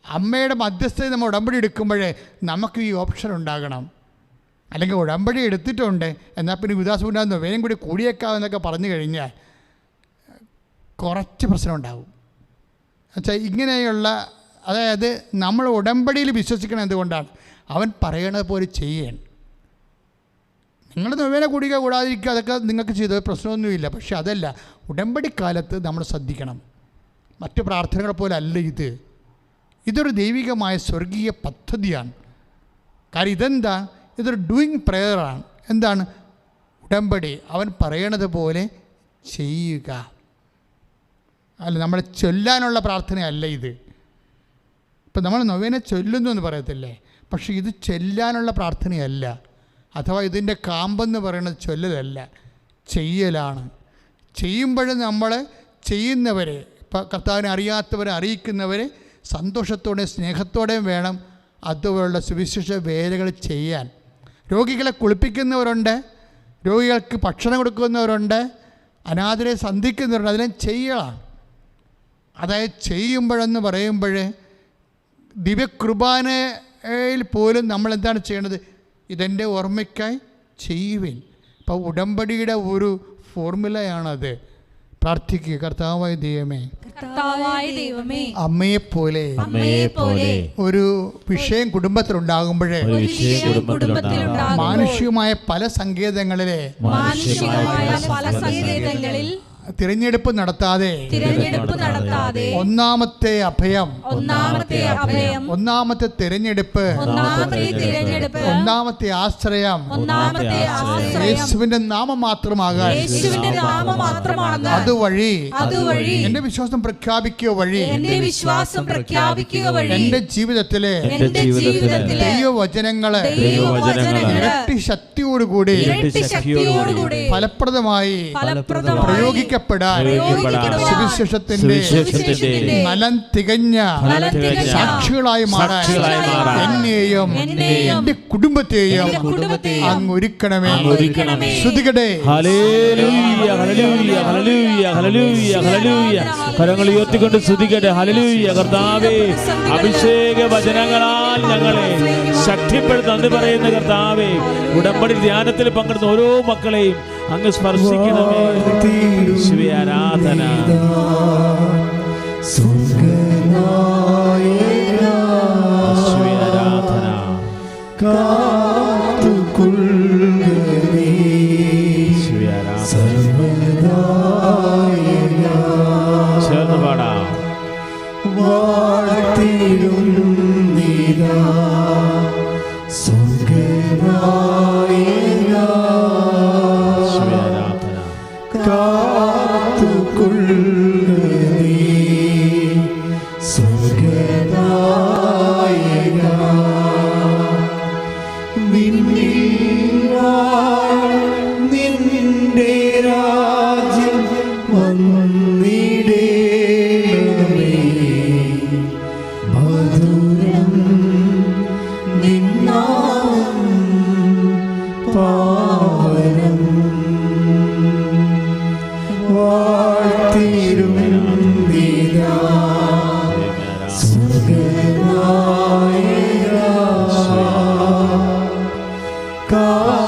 അമ്മയുടെ മധ്യസ്ഥത നമ്മൾ ഉടമ്പടി എടുക്കുമ്പോഴേ നമുക്ക് ഈ ഓപ്ഷൻ ഉണ്ടാകണം. അല്ലെങ്കിൽ ഉടമ്പടി എടുത്തിട്ടുണ്ട് എന്നാൽ പിന്നെ വിദാസമുണ്ടാകുന്ന വേഗം കൂടി കൂടിയേക്കാമെന്നൊക്കെ പറഞ്ഞു കഴിഞ്ഞാൽ കുറച്ച് പ്രശ്നം ഉണ്ടാകും. എന്നുവെച്ചാൽ ഇങ്ങനെയുള്ള, അതായത് നമ്മൾ ഉടമ്പടിയിൽ വിശ്വസിക്കണം. എന്തുകൊണ്ടാണ്? അവൻ പറയണത് പോലെ ചെയ്യണം. നിങ്ങൾ നൊവേന കൂടിക്കുക കൂടാതിരിക്കുക, അതൊക്കെ നിങ്ങൾക്ക് ചെയ്ത പ്രശ്നമൊന്നുമില്ല. പക്ഷെ അതല്ല, ഉടമ്പടി കാലത്ത് നമ്മൾ ശ്രദ്ധിക്കണം. മറ്റ് പ്രാർത്ഥനകളെ പോലെ അല്ല ഇത്. ഇതൊരു ദൈവികമായ സ്വർഗീയ പദ്ധതിയാണ്. കാര്യം ഇതെന്താ? ഇതൊരു ഡൂയിങ് പ്രെയറാണ്. എന്താണ്? ഉടമ്പടി അവൻ പറയണത് പോലെ ചെയ്യുക. അല്ല, നമ്മൾ ചൊല്ലാനുള്ള പ്രാർത്ഥനയല്ല ഇത്. ഇപ്പം നമ്മൾ നൊവേന ചൊല്ലുന്നു എന്ന് പറയത്തില്ലേ, പക്ഷേ ഇത് ചൊല്ലാനുള്ള പ്രാർത്ഥനയല്ല. അഥവാ ഇതിൻ്റെ കാമ്പെന്ന് പറയുന്നത് ചൊല്ലലല്ല, ചെയ്യലാണ്. ചെയ്യുമ്പോഴും നമ്മൾ ചെയ്യുന്നവരെ, ഇപ്പം കർത്താവിനെ അറിയാത്തവരെ അറിയിക്കുന്നവരെ സന്തോഷത്തോടെയും സ്നേഹത്തോടെയും വേണം അതുപോലുള്ള സുവിശേഷ വേലകൾ ചെയ്യാൻ. രോഗികളെ കുളിപ്പിക്കുന്നവരുണ്ട്, രോഗികൾക്ക് ഭക്ഷണം കൊടുക്കുന്നവരുണ്ട്, അനാഥരെ സന്ധിക്കുന്നവരുണ്ട്. അതിനെ ചെയ്യലാണ്. അതായത് ചെയ്യുമ്പോഴെന്ന് പറയുമ്പോൾ ദിവ്യകൃപാനയിൽ പോലും നമ്മൾ എന്താണ് ചെയ്യേണ്ടത്? ഇതെൻ്റെ ഓർമ്മയ്ക്കായി ചെയ്യുവിൻ. അപ്പോൾ ഉടമ്പടിയുടെ ഒരു ഫോർമുലയാണത്. പ്രാർത്ഥിക്കുക. കർത്താവായ ദൈവമേ, അമ്മയെപ്പോലെ ഒരു വിഷയം കുടുംബത്തിലുണ്ടാകുമ്പോഴേ മാനുഷികമായ പല സങ്കേതങ്ങളിലെ തിരഞ്ഞെടുപ്പ് നടത്താതെ ഒന്നാമത്തെ അഭയം, ഒന്നാമത്തെ തിരഞ്ഞെടുപ്പ്, ഒന്നാമത്തെ ആശ്രയം യേശുവിന്റെ നാമം മാത്രമാകാൻ, അതുവഴി എന്റെ വിശ്വാസം പ്രഖ്യാപിക്കുക വഴി എന്റെ ജീവിതത്തിലെ ദൈവവചനങ്ങള് ഇരട്ടി ശക്തിയോടുകൂടി ഫലപ്രദമായി പ്രയോഗിക്കപ്പെടാൻ സുവിശേഷത്തിന്റെ ഫലം തികഞ്ഞ സാക്ഷികളായി മാറാൻ എന്നെയും എന്റെ കുടുംബത്തെയും അങ്ങ് ഒരുക്കണമേ. ശ്രുതികടെ ഹല്ലേലൂയ ഹല്ലേലൂയ ഹല്ലേലൂയ ഹല്ലേലൂയ ഹല്ലേലൂയ. കരങ്ങൾ ഉയർത്തിക്കൊണ്ട് സ്തുതിക്കട്ടെ. ഹല്ലേലൂയ. കർത്താവേ, അഭിഷേക വചനങ്ങളാൽ ഞങ്ങളെ ശക്തിപ്പെടുത്തി പറയുന്ന കർത്താവേ, ഉടമ്പടി ധ്യാനത്തിൽ പങ്കെടുത്ത ഓരോ മക്കളെയും അങ്ങ് സ്പർശിക്കണമേ. യേശുവേ, ആരാധന. യേശുവേ, ആരാധന. യേശുവേ, ആരാധന. ചേർന്ന് പാടാം. നിന്റെ രാജ്യം വന്നിടേണമേ, മധുരം നിന്നാമം പാവനം വാഴ്ത്തിരും നീരാ സ്വർഗനായക കാത്തുകൊള്ളുക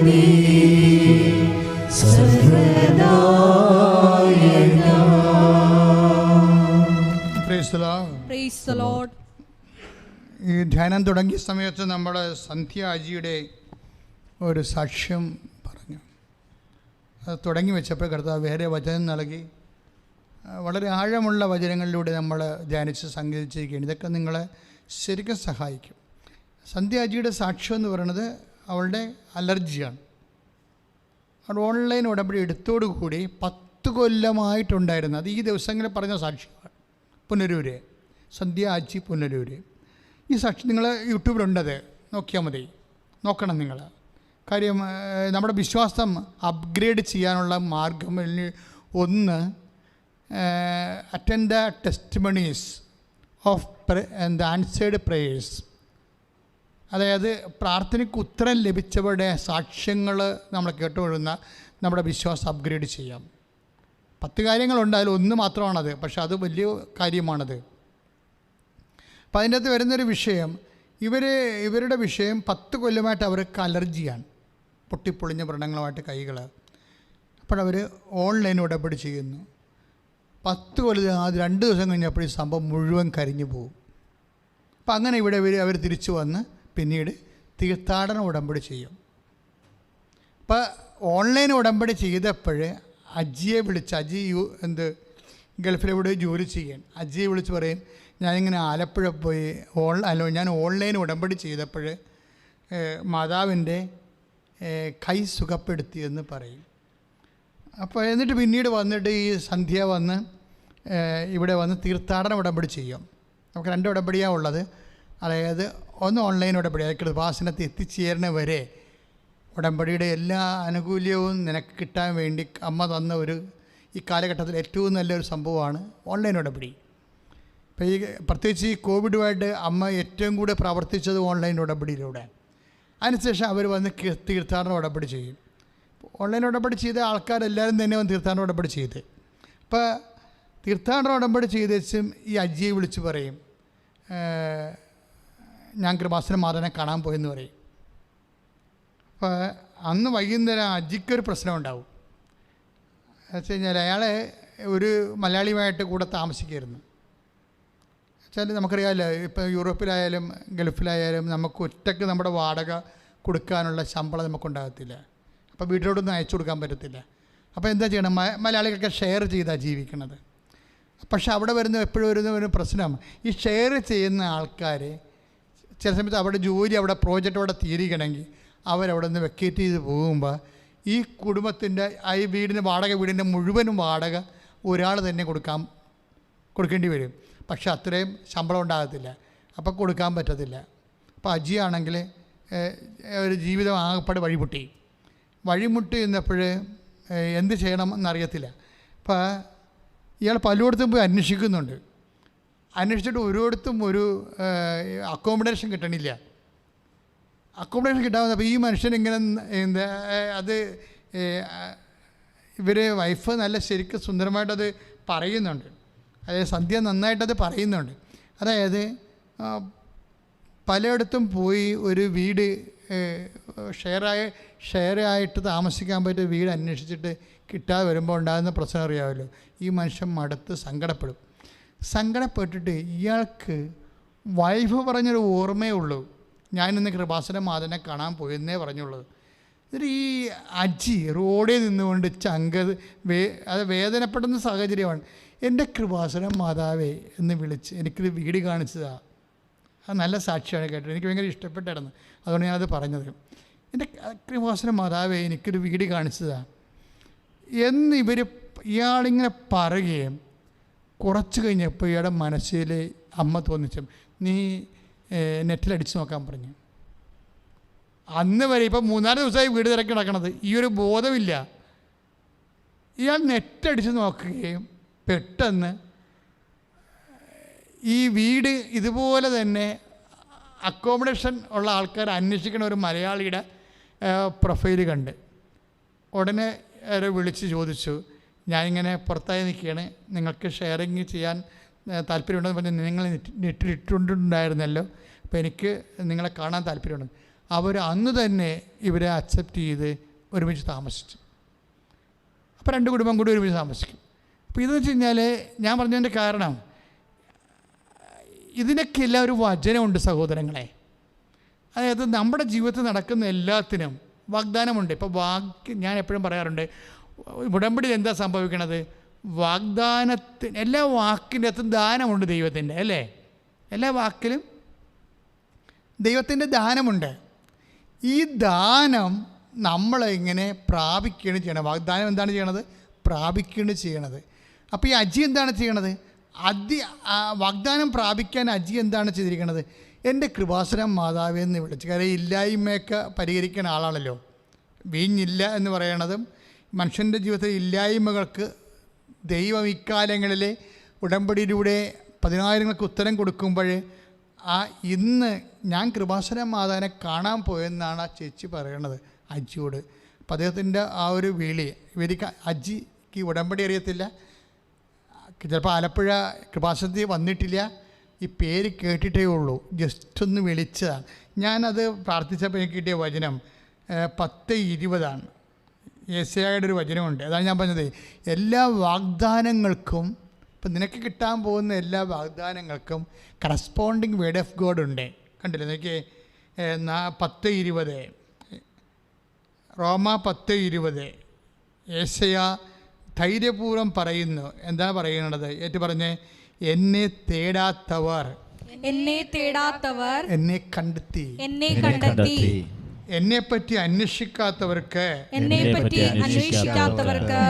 നീ സർവ്വനായക. Praise the Lord. ഈ ധ്യാനം തുടങ്ങിയ സമയത്ത് നമ്മൾ സന്ധ്യ അജിയുടെ ഒരു സാക്ഷ്യം പറഞ്ഞു. അത് തുടങ്ങി വെച്ചപ്പോൾ കർത്താവ് വേറെ വചനം നൽകി. വളരെ ആഴമുള്ള വചനങ്ങളിലൂടെ നമ്മൾ ധ്യാനിച്ച് സംഗീതിച്ചിരിക്കുകയാണ്. ഇതൊക്കെ നിങ്ങളെ ശരിക്കും സഹായിക്കും. സന്ധ്യ അജിയുടെ സാക്ഷ്യം എന്ന് പറയുന്നത് അവളുടെ അലർജിയാണ്. അവിടെ ഓൺലൈൻ ഉടമ്പടി എടുത്തോടുകൂടി 10 കൊല്ലമായിട്ടുണ്ടായിരുന്നു. അത് ഈ ദിവസങ്ങളിൽ പറഞ്ഞ സാക്ഷ്യമാണ്. പുനരൂര്, സന്ധ്യ അജി പുനരൂര്. ഈ സാക്ഷി നിങ്ങൾ യൂട്യൂബിലുണ്ടത്, നോക്കിയാൽ മതി, നോക്കണം നിങ്ങൾ. കാര്യം നമ്മുടെ വിശ്വാസം അപ്ഗ്രേഡ് ചെയ്യാനുള്ള മാർഗം ഒന്ന്, attend the testimonies of answered prayers. അതായത് പ്രാർത്ഥനയ്ക്ക് ഉത്തരം ലഭിച്ചവരുടെ സാക്ഷ്യങ്ങൾ നമ്മൾ കേട്ടുകൊള്ളുന്ന നമ്മുടെ വിശ്വാസം അപ്ഗ്രേഡ് ചെയ്യാം. 10 കാര്യങ്ങളുണ്ട്, അതിൽ ഒന്ന് മാത്രമാണത്, പക്ഷെ അത് വലിയ കാര്യമാണത്. അപ്പം അതിൻ്റെ അകത്ത് വരുന്നൊരു വിഷയം, ഇവരുടെ വിഷയം 10 കൊല്ലമായിട്ട് അവർക്ക് അലർജിയാണ്, പൊട്ടിപ്പൊളിഞ്ഞ വ്രണങ്ങളുമായിട്ട് കൈകൾ. അപ്പോഴവർ ഓൺലൈൻ ഉടമ്പടി ചെയ്യുന്നു. 10 കൊല്ലം അത് 2 ദിവസം കഴിഞ്ഞപ്പോൾ ഈ സംഭവം മുഴുവൻ കരിഞ്ഞു പോകും. അപ്പം അങ്ങനെ ഇവിടെ അവർ തിരിച്ചു വന്ന് പിന്നീട് തീർത്ഥാടന ഉടമ്പടി ചെയ്യും. അപ്പോൾ ഓൺലൈൻ ഉടമ്പടി ചെയ്തപ്പോൾ അജിയെ വിളിച്ച്, അജി ഗൾഫിലെവിടെ ജോലി ചെയ്യാൻ, അജിയെ വിളിച്ച് പറയും, ഞാനിങ്ങനെ ആലപ്പുഴ പോയി ഞാൻ ഓൺലൈൻ ഉടമ്പടി ചെയ്തപ്പോൾ മാതാവിൻ്റെ കൈ സുഖപ്പെടുത്തിയെന്ന് പറയും. അപ്പോൾ എന്നിട്ട് പിന്നീട് വന്നിട്ട് ഈ സന്ധ്യ വന്ന് ഇവിടെ വന്ന് തീർത്ഥാടന ഉടമ്പടി ചെയ്യും. നമുക്ക് 2 ഉടമ്പടിയാണ് ഉള്ളത്. അതായത് ഒന്ന് ഓൺലൈൻ ഉടമ്പടി, അതായത് കൃപാസനത്തിൽ എത്തിച്ചേരുന്ന വരെ ഉടമ്പടിയുടെ എല്ലാ ആനുകൂല്യവും നിനക്ക് കിട്ടാൻ വേണ്ടി അമ്മ തന്ന ഈ കാലഘട്ടത്തിൽ ഏറ്റവും നല്ലൊരു സംഭവമാണ് ഓൺലൈൻ ഉടമ്പടി. ഇപ്പോൾ ഈ പ്രത്യേകിച്ച് ഈ കോവിഡുമായിട്ട് അമ്മ ഏറ്റവും കൂടുതൽ പ്രവർത്തിച്ചത് ഓൺലൈൻ ഉടമ്പടിയിലൂടെ. അതിനുശേഷം അവർ വന്ന് തീർത്ഥാടന ഉടമ്പടി ചെയ്യും. ഓൺലൈൻ ഉടമ്പടി ചെയ്ത ആൾക്കാരെല്ലാവരും തന്നെ വന്ന് തീർത്ഥാടന ഉടമ്പടി ചെയ്ത്. അപ്പോൾ തീർത്ഥാടന ഉടമ്പടി ചെയ്തേച്ചും ഈ അജിയെ വിളിച്ച് പറയും, ഞാൻ കൃപാസന മാതാവിനെ കാണാൻ പോയെന്ന് പറയും. അപ്പോൾ അന്ന് വൈകുന്നേരം അജിക്കൊരു പ്രശ്നം ഉണ്ടാവും. എന്ന് വെച്ച് കഴിഞ്ഞാൽ അയാളെ ഒരു മലയാളിയുമായിട്ട് കൂടെ താമസിക്കായിരുന്നു. വെച്ചാൽ നമുക്കറിയാമല്ലോ, ഇപ്പോൾ യൂറോപ്പിലായാലും ഗൾഫിലായാലും നമുക്ക് ഒറ്റയ്ക്ക് നമ്മുടെ വാടക കൊടുക്കാനുള്ള ശമ്പളം നമുക്കുണ്ടാകത്തില്ല. അപ്പോൾ വീട്ടിലോട്ടൊന്നും അയച്ചു കൊടുക്കാൻ പറ്റത്തില്ല. അപ്പോൾ എന്താ ചെയ്യണം? മലയാളികളൊക്കെ ഷെയർ ചെയ്താണ് ജീവിക്കുന്നത്. പക്ഷെ അവിടെ എപ്പോഴും വരുന്ന ഒരു പ്രശ്നം, ഈ ഷെയർ ചെയ്യുന്ന ആൾക്കാർ ചില സമയത്ത് അവിടെ ജോലി, അവിടെ പ്രോജക്റ്റ് അവിടെ തീരുകയാണെങ്കിൽ അവരവിടെ നിന്ന് വെക്കേറ്റ് ചെയ്ത് പോകുമ്പോൾ ഈ കുടുംബത്തിൻ്റെ ഈ വീടിൻ്റെ മുഴുവനും വാടക ഒരാൾ തന്നെ കൊടുക്കേണ്ടി വരും. പക്ഷെ അത്രയും ശമ്പളം ഉണ്ടാകത്തില്ല, അപ്പോൾ കൊടുക്കാൻ പറ്റത്തില്ല. അപ്പോൾ അജിയാണെങ്കിൽ ഒരു ജീവിതം ആകപ്പാട് വഴിമുട്ടി എന്നപ്പോൾ എന്ത് ചെയ്യണം എന്നറിയത്തില്ല. അപ്പോൾ ഇയാൾ പലയിടത്തും പോയി അന്വേഷിച്ചിട്ട് ഒരിടത്തും ഒരു അക്കോമഡേഷൻ കിട്ടണില്ല. അക്കോമഡേഷൻ കിട്ടാവുന്ന അപ്പോൾ ഈ മനുഷ്യൻ ഇങ്ങനെ എന്താ അത് വൈഫ് നല്ല ശരിക്കും സുന്ദരമായിട്ടത് പറയുന്നുണ്ട്, അതായത് സന്ധ്യ നന്നായിട്ടത് പറയുന്നുണ്ട്. അതായത് പലയിടത്തും പോയി ഒരു വീട് ഷെയറായിട്ട് താമസിക്കാൻ പറ്റിയ വീട് അന്വേഷിച്ചിട്ട് കിട്ടാതെ വരുമ്പോൾ ഉണ്ടാകുന്ന പ്രശ്നം അറിയാമല്ലോ. ഈ മനുഷ്യൻ മടുത്ത് സങ്കടപ്പെട്ടിട്ട് ഇയാൾക്ക് വൈഫ് പറഞ്ഞൊരു ഓർമ്മയേ ഉള്ളൂ, ഞാനിന്ന് കൃപാസന മാതനെ കാണാൻ പോയെന്നേ പറഞ്ഞുള്ളത്. എന്നിട്ട് ഈ അജി റോഡിൽ നിന്നുകൊണ്ട് അത് വേദനപ്പെടുന്ന സാഹചര്യമാണ്. എൻ്റെ കൃപാസന മാതാവേ എന്ന് വിളിച്ച് എനിക്കൊരു വീട് കാണിച്ചതാണ്. അത് നല്ല സാക്ഷിയാണ് കേട്ടത്, എനിക്ക് ഭയങ്കര ഇഷ്ടപ്പെട്ടായിരുന്നു, അതുകൊണ്ട് ഞാനത് പറഞ്ഞത്. എൻ്റെ കൃപാസന മാതാവേ എനിക്കൊരു വീട് കാണിച്ചതാണ് എന്ന് ഇയാളിങ്ങനെ പറയുകയും കുറച്ച് കഴിഞ്ഞപ്പോൾ ഇയാളുടെ മനസ്സിൽ അമ്മ തോന്നിച്ചു, നീ നെറ്റിലടിച്ച് നോക്കാൻ പറഞ്ഞു. അന്ന് വരെ ഇപ്പോൾ 3-4 ദിവസമായി വീട് തിരക്കി കിടക്കണത്, ഈ ഒരു ബോധമില്ല. ഇയാൾ നെറ്റടിച്ച് നോക്കുകയും പെട്ടെന്ന് ഈ വീട് ഇതുപോലെ തന്നെ അക്കോമഡേഷൻ ഉള്ള ആൾക്കാർ അന്വേഷിക്കുന്ന ഒരു മലയാളിയുടെ പ്രൊഫൈൽ കണ്ട് ഉടനെ വിളിച്ച് ചോദിച്ചു, ഞാനിങ്ങനെ പുറത്തായി നിൽക്കുകയാണ്, നിങ്ങൾക്ക് ഷെയറിങ് ചെയ്യാൻ താല്പര്യമുണ്ടെന്ന് പറഞ്ഞ് നിങ്ങൾ നെറ്റിലിട്ടുണ്ടായിരുന്നല്ലോ, അപ്പോൾ എനിക്ക് നിങ്ങളെ കാണാൻ താല്പര്യമുണ്ട്. അവർ അന്ന് തന്നെ ഇവരെ അക്സെപ്റ്റ് ചെയ്ത് ഒരുമിച്ച് താമസിച്ചു. അപ്പോൾ 2 കുടുംബം കൂടി ഒരുമിച്ച് താമസിക്കും. അപ്പോൾ ഇതെന്ന് വെച്ച് കഴിഞ്ഞാൽ ഞാൻ പറഞ്ഞതിൻ്റെ കാരണം ഇതിനൊക്കെ എല്ലാം ഒരു വചനമുണ്ട് സഹോദരങ്ങളെ. അതായത് നമ്മുടെ ജീവിതത്തിൽ നടക്കുന്ന എല്ലാത്തിനും വാഗ്ദാനമുണ്ട്. ഇപ്പോൾ ഞാൻ എപ്പോഴും പറയാറുണ്ട്, ഉടമ്പടിയിൽ എന്താ സംഭവിക്കണത്? എല്ലാ വാക്കിൻ്റെ അകത്തും ദാനമുണ്ട് ദൈവത്തിൻ്റെ, അല്ലേ? എല്ലാ വാക്കിലും ദൈവത്തിൻ്റെ ദാനമുണ്ട്. ഈ ദാനം നമ്മളിങ്ങനെ പ്രാപിക്കുകയാണ് ചെയ്യണത്. വാഗ്ദാനം എന്താണ് ചെയ്യണത്? പ്രാപിക്കുകയാണ് ചെയ്യണത്. അപ്പോൾ ഈ അജി എന്താണ് ചെയ്യണത്? വാഗ്ദാനം പ്രാപിക്കാൻ അജി എന്താണ് ചെയ്തിരിക്കുന്നത്? എൻ്റെ കൃപാസനം മാതാവേ എന്ന് വിളിച്ചു. കാര്യം ഇല്ലായ്മയൊക്കെ പരിഹരിക്കുന്ന ആളാണല്ലോ. വീഞ്ഞില്ല എന്ന് പറയണതും മനുഷ്യൻ്റെ ജീവിതത്തിൽ ഇല്ലായ്മകൾക്ക് ദൈവം ഇക്കാലങ്ങളിൽ ഉടമ്പടിയിലൂടെ 10,000 ഉത്തരം കൊടുക്കുമ്പോൾ ഇന്ന് ഞാൻ കൃപാസന മാതാവിനെ കാണാൻ പോയെന്നാണ് ആ ചേച്ചി പറയണത് അജിയോട്. അപ്പോൾ അദ്ദേഹത്തിൻ്റെ ആ ഒരു വിളി, ഇവർക്ക് അജിക്ക് ഉടമ്പടി അറിയത്തില്ല, ചിലപ്പോൾ ആലപ്പുഴ കൃപാസനത്തിൽ വന്നിട്ടില്ല, ഈ പേര് കേട്ടിട്ടേ ഉള്ളൂ, ജസ്റ്റ് ഒന്ന് വിളിച്ചതാണ്. ഞാനത് പ്രാർത്ഥിച്ചപ്പോൾ എനിക്ക് കിട്ടിയ വചനം 10:20 യെശയ്യായുടെ ഒരു വചനമുണ്ട്. അതാണ് ഞാൻ പറഞ്ഞത്, എല്ലാ വാഗ്ദാനങ്ങൾക്കും, ഇപ്പം നിനക്ക് കിട്ടാൻ പോകുന്ന എല്ലാ വാഗ്ദാനങ്ങൾക്കും കറസ്പോണ്ടിങ് വേർഡ് ഓഫ് ഗോഡ് ഉണ്ട്. കണ്ടില്ലേ? എനിക്ക് 10:20 റോമ 10:20 യെശയ്യ ധൈര്യപൂർവ്വം പറയുന്നു. എന്താണ് പറയുന്നത്? ഏറ്റു പറഞ്ഞേ, എന്നെ തേടാത്തവർ എന്നെ കണ്ടെത്തി, എന്നെപ്പറ്റി അന്വേഷിക്കാത്തവർക്ക്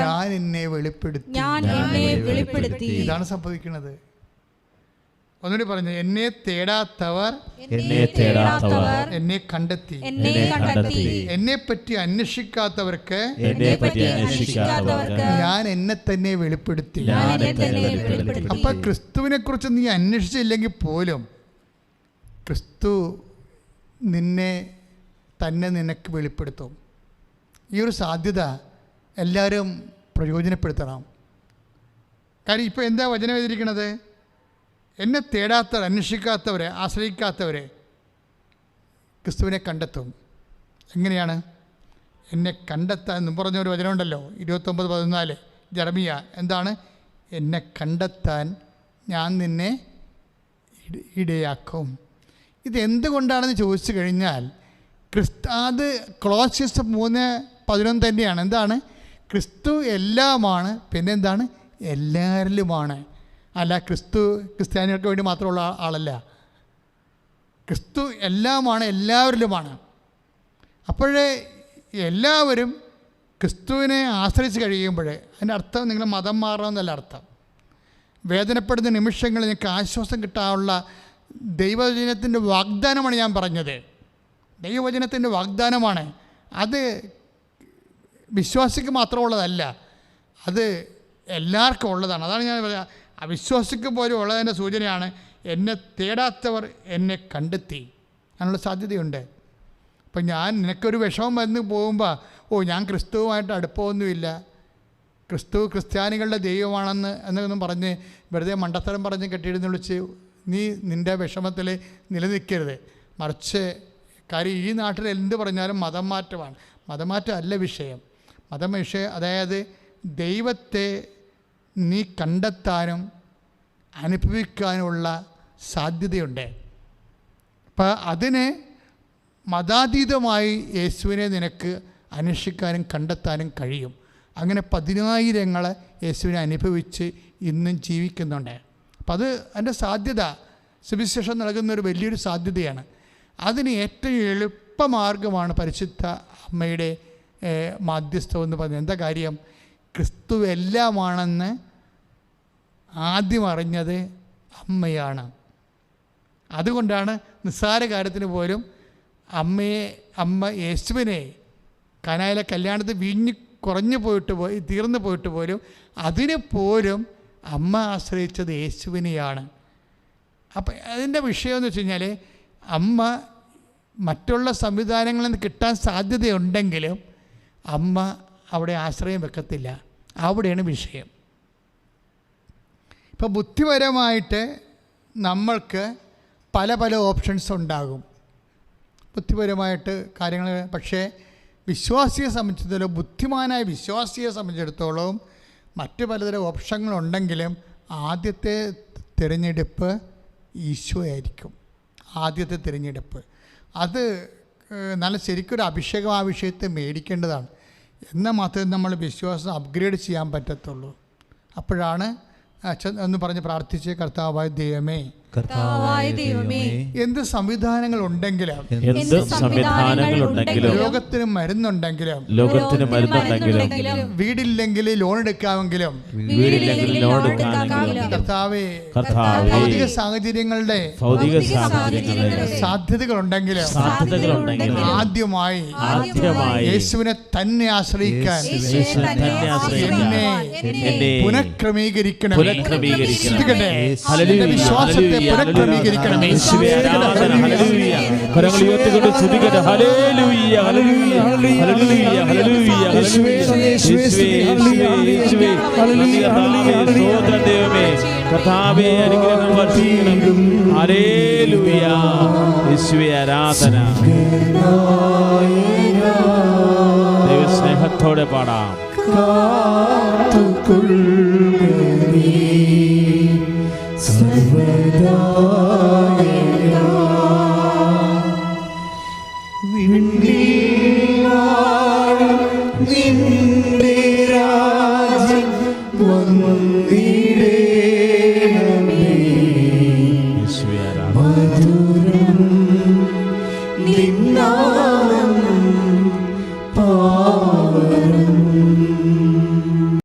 ഞാൻ എന്നെ വെളിപ്പെടുത്തി. ഇതാണ് സംഭവിക്കുന്നത്. ഒന്നുകൂടി പറഞ്ഞു, എന്നെ തേടാത്തവർ എന്നെ കണ്ടെത്തി, എന്നെപ്പറ്റി അന്വേഷിക്കാത്തവർക്ക് ഞാൻ എന്നെ തന്നെ വെളിപ്പെടുത്തി. അപ്പൊ ക്രിസ്തുവിനെ കുറിച്ച് നീ അന്വേഷിച്ചില്ലെങ്കിൽ പോലും ക്രിസ്തു നിനക്ക് വെളിപ്പെടുത്തും. ഈ ഒരു സാധ്യത എല്ലാവരും പ്രയോജനപ്പെടുത്തണം. കാര്യം ഇപ്പോൾ എന്താ വചനം എഴുതിയിരിക്കുന്നത്? എന്നെ തേടാത്തവർ, അന്വേഷിക്കാത്തവരെ, ആശ്രയിക്കാത്തവരെ ക്രിസ്തുവിനെ കണ്ടെത്തും. എങ്ങനെയാണ് എന്നെ കണ്ടെത്താൻ എന്ന് പറഞ്ഞൊരു വചനമുണ്ടല്ലോ, 29:14 ജെറമിയ. എന്താണ്? എന്നെ കണ്ടെത്താൻ ഞാൻ നിന്നെ ഇടയാക്കും. ഇതെന്തുകൊണ്ടാണെന്ന് ചോദിച്ചു കഴിഞ്ഞാൽ അത് കൊളോസ്യസ് 3:11 തന്നെയാണ്. എന്താണ്? ക്രിസ്തു എല്ലാമാണ്, പിന്നെന്താണ്, എല്ലാവരിലുമാണ്. അല്ല ക്രിസ്ത്യാനികൾക്ക് വേണ്ടി മാത്രമുള്ള ആളല്ല. ക്രിസ്തു എല്ലാമാണ്, എല്ലാവരിലുമാണ്. അപ്പോഴേ എല്ലാവരും ക്രിസ്തുവിനെ ആശ്രയിച്ച് കഴിയുമ്പോൾ അതിൻ്റെ അർത്ഥം നിങ്ങൾ മതം മാറണമെന്നല്ല അർത്ഥം. വേദനപ്പെടുന്ന നിമിഷങ്ങളിൽ നിങ്ങൾക്ക് ആശ്വാസം കിട്ടാനുള്ള ദൈവവചനത്തിൻ്റെ വാഗ്ദാനമാണ് ഞാൻ പറഞ്ഞത്. ദൈവവചനത്തിൻ്റെ വാഗ്ദാനമാണ്. അത് വിശ്വാസിക്ക് മാത്രമുള്ളതല്ല, അത് എല്ലാവർക്കും ഉള്ളതാണ്. അതാണ് ഞാൻ പറയുക, അവിശ്വാസിക്ക് പോലും ഉള്ളതിൻ്റെ സൂചനയാണ് എന്നെ തേടാത്തവർ എന്നെ കണ്ടെത്തി. അതിനുള്ള സാധ്യതയുണ്ട്. അപ്പം നിനക്കൊരു വിഷമം വന്ന് പോകുമ്പോൾ, ഞാൻ ക്രിസ്തുവുമായിട്ട് അടുപ്പമൊന്നുമില്ല, ക്രിസ്ത്യാനികളുടെ എന്നൊന്നും പറഞ്ഞ് വെറുതെ മണ്ടത്തരം പറഞ്ഞ് കെട്ടിയിരുന്ന് വിളിച്ച് നീ നിൻ്റെ വിഷമത്തിൽ നിലനിൽക്കരുത്. മറിച്ച് കാര്യം ഈ നാട്ടിൽ എന്ത് പറഞ്ഞാലും മതം മാറ്റമാണ്. മതമാറ്റമല്ല വിഷയം. അതായത് ദൈവത്തെ നീ കണ്ടെത്താനും അനുഭവിക്കാനുമുള്ള സാധ്യതയുണ്ട്. അപ്പം അതിന് മതാതീതമായി യേശുവിനെ നിനക്ക് അന്വേഷിക്കാനും കണ്ടെത്താനും കഴിയും. അങ്ങനെ 10,000 യേശുവിനെ അനുഭവിച്ച് ഇന്നും ജീവിക്കുന്നുണ്ട്. അപ്പം അതിൻ്റെ സാധ്യത സുവിശേഷം നൽകുന്നൊരു വലിയൊരു സാധ്യതയാണ്. അതിന് ഏറ്റവും എളുപ്പമാർഗമാണ് പരിശുദ്ധ അമ്മയുടെ മാധ്യസ്ഥം എന്ന് പറഞ്ഞത്. എന്താ കാര്യം? ക്രിസ്തു എല്ലാമാണെന്ന് ആദ്യം അറിഞ്ഞത് അമ്മയാണ്. അതുകൊണ്ടാണ് നിസ്സാര കാര്യത്തിന് പോലും അമ്മ യേശുവിനെ കനായിലെ കല്യാണത്തിൽ തീർന്നു പോയിട്ട് പോലും അതിന് പോലും അമ്മ ആശ്രയിച്ചത് യേശുവിനെയാണ്. അപ്പം അതിൻ്റെ വിഷയം എന്ന് വെച്ച് കഴിഞ്ഞാൽ അമ്മ മറ്റുള്ള സംവിധാനങ്ങളിൽ നിന്ന് കിട്ടാൻ സാധ്യതയുണ്ടെങ്കിലും അമ്മ അവിടെ ആശ്രയം വെക്കത്തില്ല. അവിടെയാണ് വിഷയം. ഇപ്പോൾ ബുദ്ധിപരമായിട്ട് നമ്മൾക്ക് പല പല ഓപ്ഷൻസ് ഉണ്ടാകും, ബുദ്ധിപരമായിട്ട് കാര്യങ്ങൾ. പക്ഷേ വിശ്വാസിയെ സംബന്ധിച്ചിടത്തോളം, ബുദ്ധിമാനായ വിശ്വാസിയെ സംബന്ധിച്ചിടത്തോളം മറ്റു പലതരം ഓപ്ഷങ്ങളുണ്ടെങ്കിലും ആദ്യത്തെ തിരഞ്ഞെടുപ്പ് ഈശോയായിരിക്കും. ആദ്യത്തെ തിരഞ്ഞെടുപ്പ് അത് നല്ല ശരിക്കൊരു അഭിഷേകം ആ വിഷയത്തെ മേടിക്കേണ്ടതാണ്. എന്നാൽ മാത്രമേ നമ്മൾ വിശ്വാസം അപ്ഗ്രേഡ് ചെയ്യാൻ പറ്റത്തുള്ളൂ. അപ്പോഴാണ് അച്ഛൻ എന്ന് പറഞ്ഞ് പ്രാർത്ഥിച്ച് കർത്താവായ ദൈവമേ, എന്ത് സംവിധാനങ്ങൾ ഉണ്ടെങ്കിലും ലോകത്തിന് മരുന്നുണ്ടെങ്കിലും വീടില്ലെങ്കിൽ ലോൺ എടുക്കാമെങ്കിലും കർത്താവേ, ഭൗതിക സാഹചര്യങ്ങളുടെ സാധ്യതകളുണ്ടെങ്കിലും ആദ്യമായി യേശുവിനെ തന്നെ ആശ്രയിക്കാൻ എന്നെ പുനഃക്രമീകരിക്കണം. വിശ്വാസത്തെ പുനഃക്രമീകരിക്കണമേ. സ്നേഹത്തോടെ പാടാം. മധുരം നിന്നാ